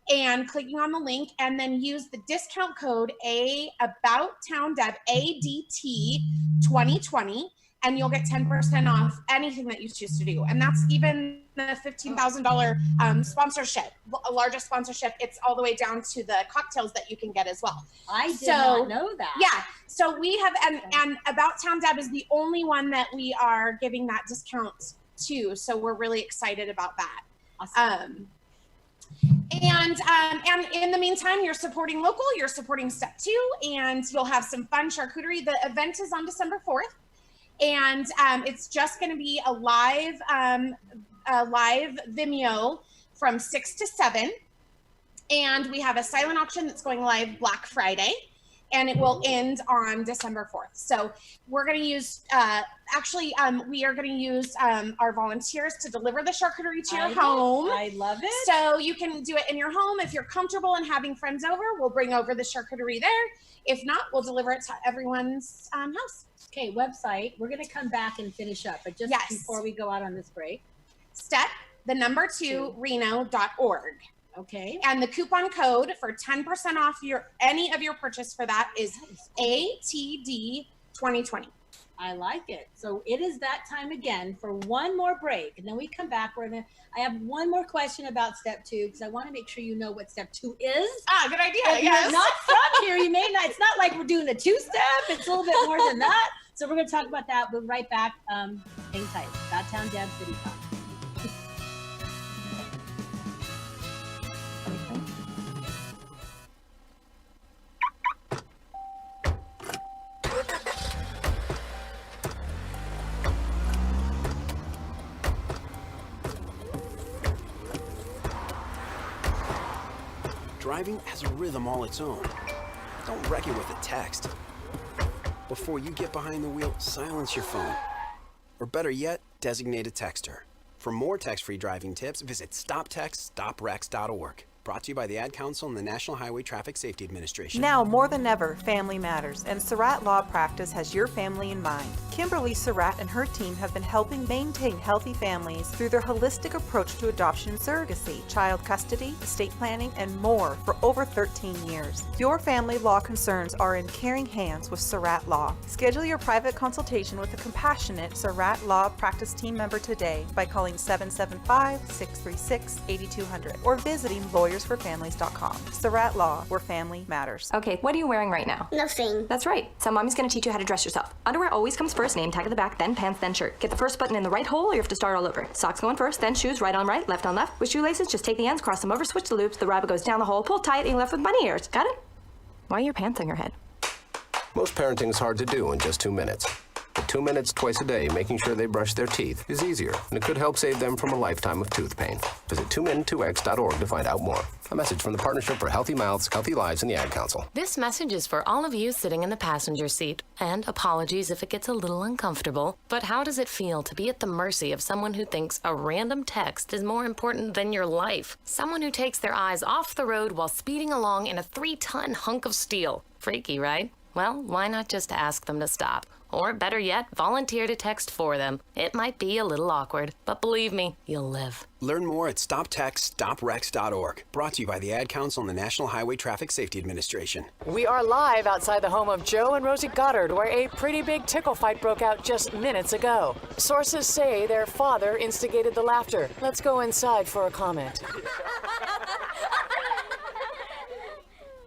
S5: and clicking on the link, and then use the discount code ABOUTTOWNDEB ADT 2020, and you'll get 10% off anything that you choose to do. And that's even the $15,000 sponsorship, largest sponsorship. It's all the way down to the cocktails that you can get as well.
S13: I did not know that.
S5: Yeah. So we have, and About Town Deb is the only one that we are giving that discount to. So we're really excited about that.
S13: Awesome.
S5: And in the meantime, you're supporting local, you're supporting Step 2, and you'll have some fun charcuterie. The event is on December 4th, and it's just going to be a live Vimeo from 6 to 7. And we have a silent auction that's going live Black Friday, and it will end on December 4th. So we're going to use, we are going to use our volunteers to deliver the charcuterie to your home.
S13: I love it.
S5: So you can do it in your home. If you're comfortable in having friends over, we'll bring over the charcuterie there. If not, we'll deliver it to everyone's house.
S13: Okay, website. We're going to come back and finish up, but just before we go out on this break.
S5: Step2reno.org.
S13: Okay.
S5: And the coupon code for 10% off any of your purchase for that is ATD 2020.
S13: I like it. So it is that time again for one more break, and then we come back. I have one more question about Step 2, because I want to make sure you know what Step 2 is.
S5: Good idea.
S13: If you're not from here, you may not. It's not like we're doing a 2-step. It's a little bit more than that. So we're going to talk about that. We'll be right back. Hang tight. About Town Deb City Talk.
S6: Driving has a rhythm all its own. Don't wreck it with a text. Before you get behind the wheel, silence your phone. Or better yet, designate a texter. For more text-free driving tips, visit stoptextstoprex.org. Brought to you by the Ad Council and the National Highway Traffic Safety Administration.
S24: Now more than ever, family matters, and Surratt Law Practice has your family in mind. Kimberly Surratt and her team have been helping maintain healthy families through their holistic approach to adoption and surrogacy, child custody, estate planning, and more for over 13 years. Your family law concerns are in caring hands with Surratt Law. Schedule your private consultation with a compassionate Surratt Law Practice team member today by calling 775-636-8200 or visiting lawyersforfamilies.com. Surratt Law, where family matters.
S9: Okay, what are you wearing right now?
S26: Nothing.
S9: That's right. So mommy's gonna teach you how to dress yourself. Underwear always comes first, name tag at the back, then pants, then shirt. Get the first button in the right hole or you have to start all over. Socks going first, then shoes, right on right, left on left. With shoelaces, just take the ends, cross them over, switch the loops, the rabbit goes down the hole, pull tight, and you're left with bunny ears. Got it? Why are your pants on your head?
S10: Most parenting is hard to do in just 2 minutes. But 2 minutes twice a day making sure they brush their teeth is easier, and it could help save them from a lifetime of tooth pain. Visit 2min2x.org to find out more. A message from the Partnership for Healthy Mouths, Healthy Lives, and the Ad Council.
S11: This message is for all of you sitting in the passenger seat. And apologies if it gets a little uncomfortable. But how does it feel to be at the mercy of someone who thinks a random text is more important than your life? Someone who takes their eyes off the road while speeding along in a 3-ton hunk of steel. Freaky, right? Well, why not just ask them to stop? Or better yet, volunteer to text for them. It might be a little awkward, but believe me, you'll live.
S6: Learn more at stoptextstoprex.org. Brought to you by the Ad Council and the National Highway Traffic Safety Administration.
S8: We are live outside the home of Joe and Rosie Goddard, where a pretty big tickle fight broke out just minutes ago. Sources say their father instigated the laughter. Let's go inside for a comment.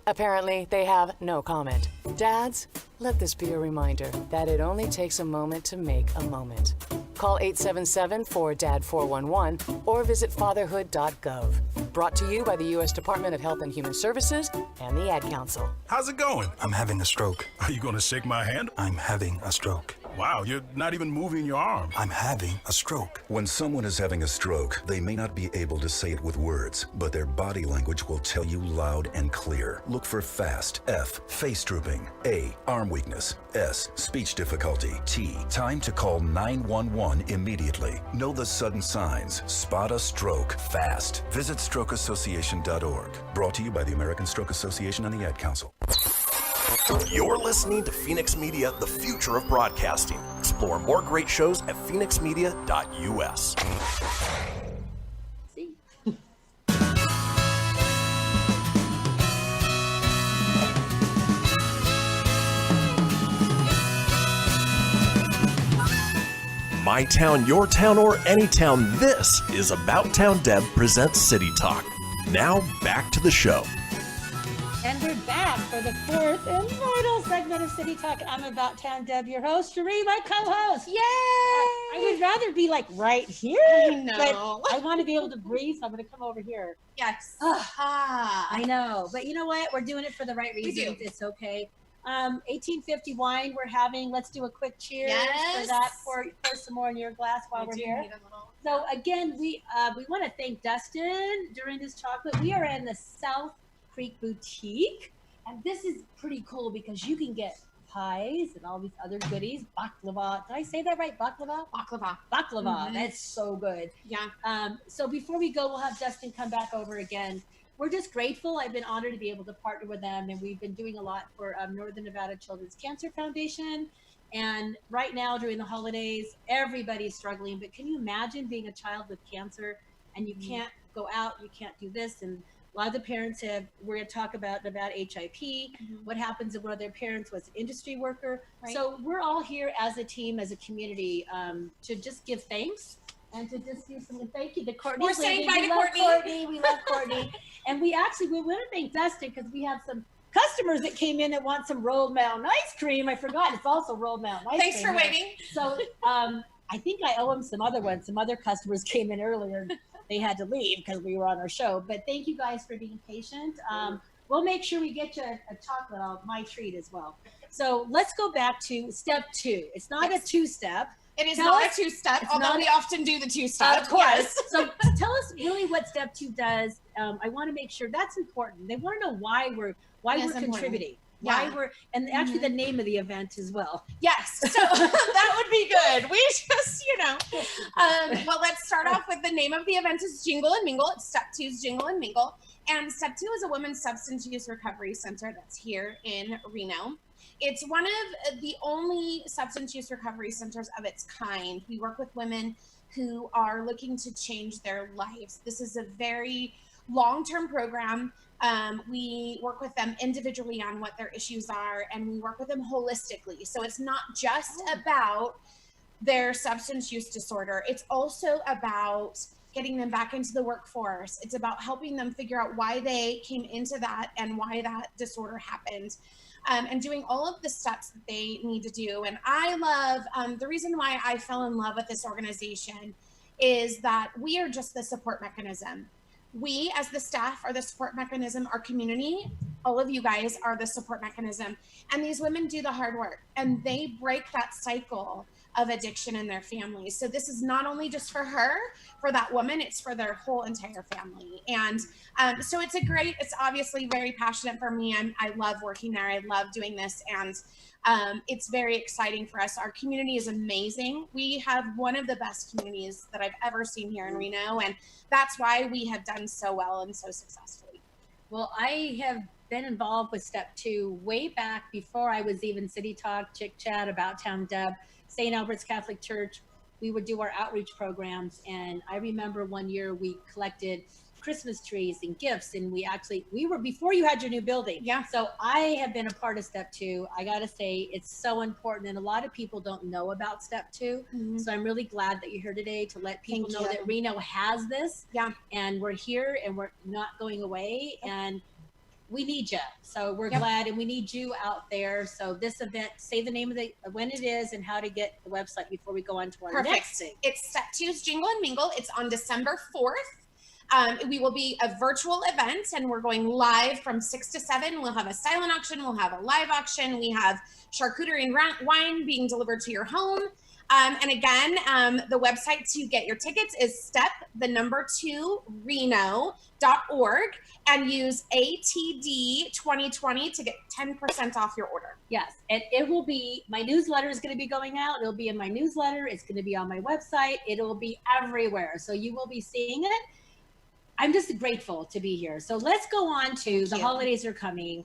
S8: Apparently, they have no comment. Dads, let this be a reminder that it only takes a moment to make a moment. Call 877-4DAD-411 or visit fatherhood.gov. Brought to you by the U.S. Department of Health and Human Services and the Ad Council.
S15: How's it going?
S16: I'm having a stroke.
S15: Are you going to shake my hand?
S16: I'm having a stroke.
S15: Wow, you're not even moving your arm.
S16: I'm having a stroke.
S17: When someone is having a stroke, they may not be able to say it with words, but their body language will tell you loud and clear. Look for FAST. F, face drooping. A, arm weakness. S, speech difficulty. T, time to call 911 immediately. Know the sudden signs. Spot a stroke fast. Visit strokeassociation.org. Brought to you by the American Stroke Association and the Ad Council.
S12: You're listening to Phoenix Media, the future of broadcasting. Explore more great shows at phoenixmedia.us. My town, your town, or any town, this is About Town Deb presents City Talk. Now back to the show.
S13: And we're back for the fourth and final segment of City Talk. I'm About Town Deb, your host, Cheree, my co-host.
S5: Yay!
S13: I would rather be like right here.
S5: I know.
S13: But I want to be able to breathe, so I'm going to come over here.
S5: Yes.
S13: I know. But you know what? We're doing it for the right reasons. It's okay. 1850 wine we're having. Let's do a quick cheers for that. Pour some more in your glass while we're here. So again, we want to thank Dustin during this chocolate. We are in the South Creek Boutique, and this is pretty cool because you can get pies and all these other goodies. Baklava. Did I say that right? Baklava?
S5: Baklava.
S13: Baklava. That's so good.
S5: Yeah.
S13: So before we go, we'll have Dustin come back over again. We're just grateful. I've been honored to be able to partner with them, and we've been doing a lot for Northern Nevada Children's Cancer Foundation. And right now, during the holidays, everybody's struggling. But can you imagine being a child with cancer and you can't go out, you can't do this? And a lot of the parents we're going to talk about HIP, what happens if one of their parents was an industry worker.
S5: Right.
S13: So we're all here as a team, as a community, to just give thanks. And to just do something, thank you to Courtney.
S5: We're saying bye to
S13: Courtney. We love Courtney. And we want to thank Dustin because we have some customers that came in that want some Rolled Mountain ice cream. I forgot it's also Rolled Mountain ice
S5: Thanks
S13: cream.
S5: for waiting.
S13: So I think I owe him some other ones. Some other customers came in earlier. They had to leave because we were on our show. But thank you guys for being patient. We'll make sure we get you a chocolate, my treat as well. So let's go back to step 2. It's not a 2-step.
S5: It is not a 2-step, although we often do the 2-step.
S13: Of course.
S5: Yes.
S13: So tell us really what step 2 does. I want to make sure that's important. They want to know why we're contributing.
S5: Yeah.
S13: Why and actually the name of the event as well.
S5: Yes. So that would be good. We just, well, let's start off with the name of the event is Jingle and Mingle. It's step 2's Jingle and Mingle. And step 2 is a women's substance use recovery center that's here in Reno. It's one of the only substance use recovery centers of its kind. We work with women who are looking to change their lives. This is a very long-term program. We work with them individually on what their issues are, and we work with them holistically. So it's not just about their substance use disorder. It's also about getting them back into the workforce. It's about helping them figure out why they came into that and why that disorder happened. And doing all of the steps that they need to do. And I love, the reason why I fell in love with this organization is that we are just the support mechanism. We as the staff are the support mechanism. Our community, all of you guys are the support mechanism. And these women do the hard work and they break that cycle of addiction in their families. So this is not only just for her, for that woman, it's for their whole entire family. And so it's obviously very passionate for me. I love working there. I love doing this. And it's very exciting for us. Our community is amazing. We have one of the best communities that I've ever seen here in Reno. And that's why we have done so well and so successfully.
S13: Well, I have been involved with step 2 way back before I was even City Talk, Chick Chat, About Town Deb, St. Albert's Catholic Church. We would do our outreach programs. And I remember one year we collected Christmas trees and gifts. And we were before you had your new building.
S5: Yeah.
S13: So I have been a part of step 2. I got to say, it's so important. And a lot of people don't know about step 2.
S5: Mm-hmm.
S13: So I'm really glad that you're here today to let people know that Reno has this.
S5: Yeah.
S13: And we're here and we're not going away. And we need you. So we're glad, and we need you out there. So this event, say the name of when it is and how to get the website before we go on to our next thing.
S5: It's step 2's Jingle and Mingle. It's on December 4th. We will be a virtual event and we're going live from 6 to 7. We'll have a silent auction. We'll have a live auction. We have charcuterie and wine being delivered to your home. And again, the website to get your tickets is step2reno.org and use ATD 2020 to get 10% off your order.
S13: Yes, and it will be, my newsletter is going to be going out. It'll be in my newsletter. It's going to be on my website. It'll be everywhere. So you will be seeing it. I'm just grateful to be here. So let's go on to the holidays are coming.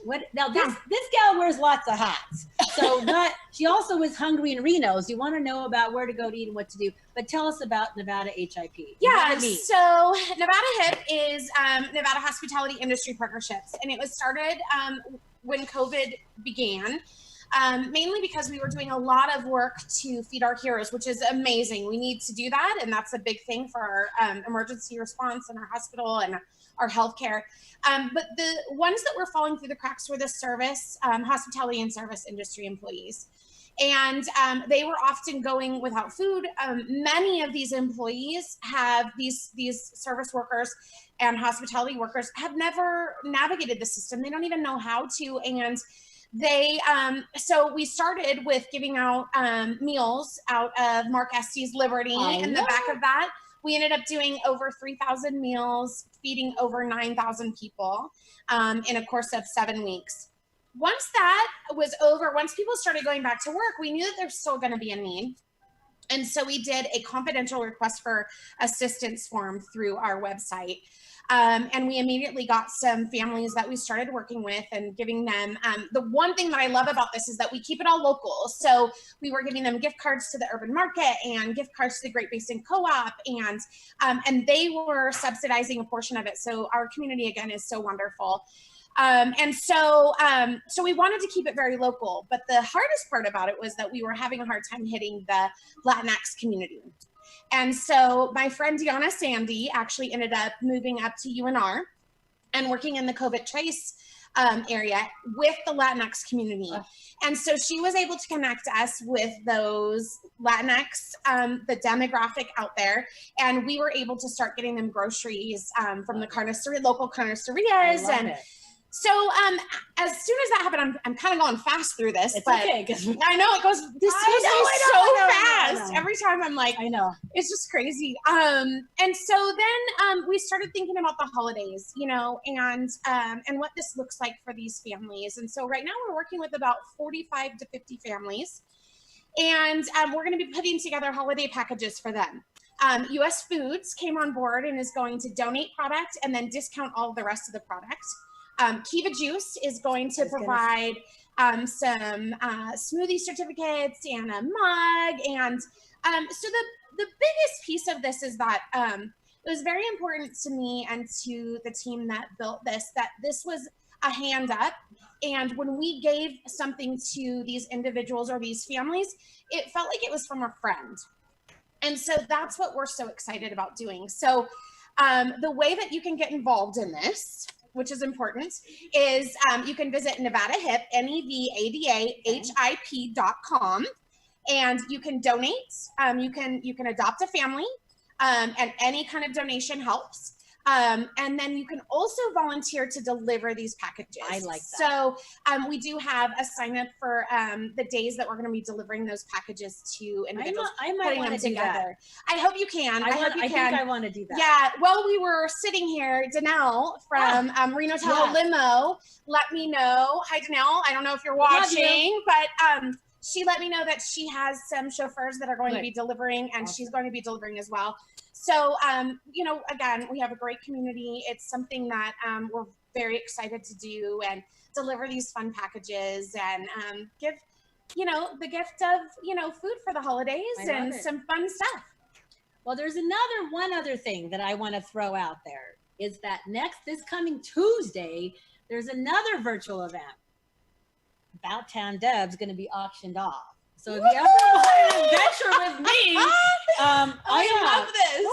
S13: What now? This gal wears lots of hats. So she also was hungry in Reno. So you want to know about where to go to eat and what to do. But tell us about Nevada HIP.
S5: Yeah, so Nevada HIP is Nevada Hospitality Industry Partnerships, and it was started when COVID began. Mainly because we were doing a lot of work to feed our heroes, which is amazing. We need to do that, and that's a big thing for our emergency response and our hospital and our healthcare. But the ones that were falling through the cracks were the service, hospitality and service industry employees. And they were often going without food. Many of these employees have these service workers and hospitality workers have never navigated the system. They don't even know how to. And they so we started with giving out meals out of Mark Estes Liberty. In the back of that, we ended up doing over 3,000 meals, feeding over 9,000 people in a course of 7 weeks. Once that was over, once people started going back to work, we knew that there's still going to be a need. And so we did a confidential request for assistance form through our website. And we immediately got some families that we started working with and giving them, the one thing that I love about this is that we keep it all local. So we were giving them gift cards to the urban market and gift cards to the Great Basin Co-op, and they were subsidizing a portion of it. So our community, again, is so wonderful. And so we wanted to keep it very local, but the hardest part about it was that we were having a hard time hitting the Latinx community. And so my friend Deanna Sandy actually ended up moving up to UNR and working in the COVID trace area with the Latinx community. And so she was able to connect us with those Latinx, the demographic out there. And we were able to start getting them groceries from the local carnicerias. And so as soon as that happened, I'm kind of going fast through this, but
S13: okay,
S5: I know it goes so fast. Every time I'm like,
S13: I know,
S5: it's just crazy. And so then we started thinking about the holidays, and what this looks like for these families. And so right now we're working with about 45 to 50 families, and we're going to be putting together holiday packages for them. US Foods came on board and is going to donate product and then discount all the rest of the product. Kiva Juice is going to provide some smoothie certificates and a mug. And so the biggest piece of this is that it was very important to me and to the team that built this, that this was a hand up. And when we gave something to these individuals or these families, it felt like it was from a friend. And so that's what we're so excited about doing. So the way that you can get involved in this, which is important, is you can visit Nevada HIP, NEVADAHIP.com, and you can donate. You can adopt a family, and any kind of donation helps. And then you can also volunteer to deliver these packages.
S13: I like that.
S5: So we do have a sign up for the days that we're going to be delivering those packages to individuals.
S13: I might want to do that.
S5: I hope you can. I think
S13: I want to do that.
S5: Yeah. Well, we were sitting here. Danelle from Reno Tahoe Limo let me know. Hi, Danelle. I don't know if you're watching, but she let me know that she has some chauffeurs that are going to be delivering, and she's going to be delivering as well. So, again, we have a great community. It's something that we're very excited to do and deliver these fun packages and give, the gift of, food for the holidays and some fun stuff.
S13: Well, there's one other thing that I want to throw out there is that this coming Tuesday, there's another virtual event. About Town Deb's going to be auctioned off. So if you ever want to adventure with me,
S5: I love this.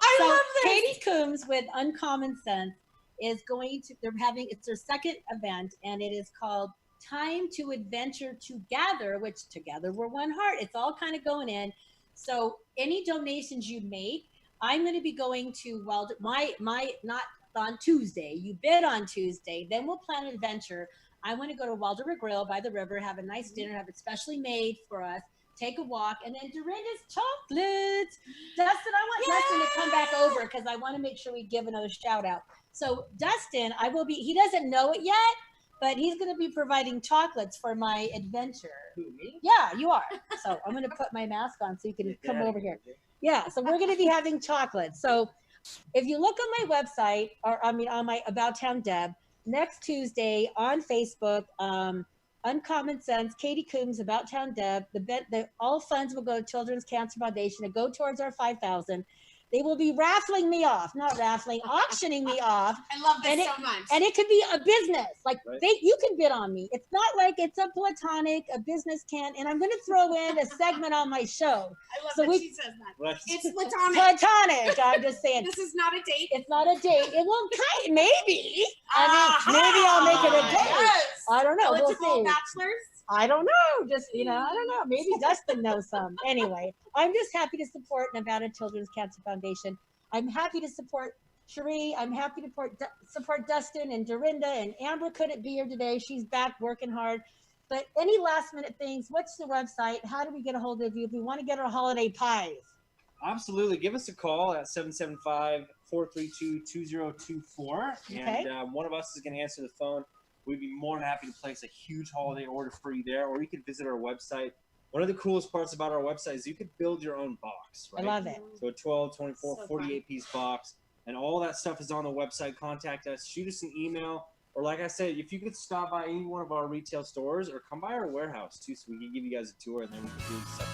S5: I love this.
S13: Katie Coombs with Uncommon Sense is it's their second event, and it is called Time to Adventure Together, which together we're one heart. It's all kind of going in. So any donations you make, I'm going to be going to not on Tuesday. You bid on Tuesday, then we'll plan an adventure. I want to go to Waldorf Grill by the river, have a nice dinner, have it specially made for us, take a walk, and then Dorinda's chocolates. Dustin, I want Dustin to come back over because I want to make sure we give another shout out. So Dustin, he doesn't know it yet, but he's going to be providing chocolates for my adventure.
S2: Who, me?
S13: Yeah, you are. So I'm going to put my mask on so you can come over here. Yeah, so we're going to be having chocolates. So if you look on my website, on my About Town Deb, next Tuesday on Facebook, Uncommon Sense, Katie Coombs, About Town Deb. All funds will go to Children's Cancer Foundation and go towards our 5,000. They will be auctioning me off.
S5: I love this so much.
S13: And it could be a business. Like you can bid on me. It's not like it's a business can't. And I'm going to throw in a segment on my show.
S5: I love that she says that.
S15: Right.
S5: It's platonic.
S13: Platonic. I'm just saying.
S5: This is not a date.
S13: It's not a date. It will maybe. Maybe I'll make it a date.
S5: Yes.
S13: I don't know. We'll
S5: Eligible
S13: see.
S5: bachelors.
S13: I don't know. Just, I don't know. Maybe Dustin knows some. Anyway, I'm just happy to support Nevada Children's Cancer Foundation. I'm happy to support Cheree. I'm happy to support Dustin and Dorinda, and Amber couldn't be here today. She's back working hard. But any last minute things, what's the website? How do we get a hold of you if we want to get our holiday pies?
S2: Absolutely. Give us a call at 775-432-2024.
S13: Okay.
S2: And one of us is going to answer the phone. We'd be more than happy to place a huge holiday order for you there, or you can visit our website. One of the coolest parts about our website is you could build your own box, right?
S13: I love it.
S2: So a 12, 24, 48-piece box, and all that stuff is on the website. Contact us, shoot us an email, or like I said, if you could stop by any one of our retail stores or come by our warehouse too, so we can give you guys a tour and then we can do something.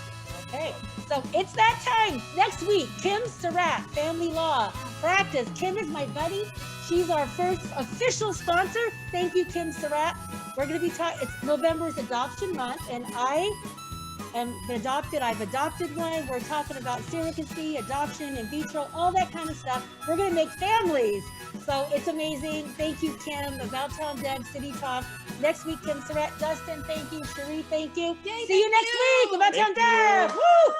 S13: Okay, so it's that time. Next week, Kim Surratt, Family Law Practice. Kim is my buddy. She's our first official sponsor. Thank you, Kim Surratt. We're going to be talking, November's adoption month, and I am adopted. I've adopted one. We're talking about surrogacy, adoption, in vitro, all that kind of stuff. We're going to make families. So it's amazing. Thank you, Kim. About Town Deb, City Talk. Next week, Kim Surratt. Dustin, thank you. Cheree, thank you.
S5: Yay,
S13: See you next week. About Town Deb. Woo!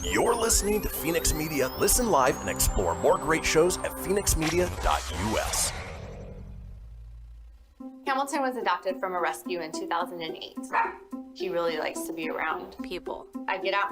S12: You're listening to Phoenix Media. Listen live and explore more great shows at phoenixmedia.us.
S3: Hamilton was adopted from a rescue in 2008. He really likes to be around people. I get out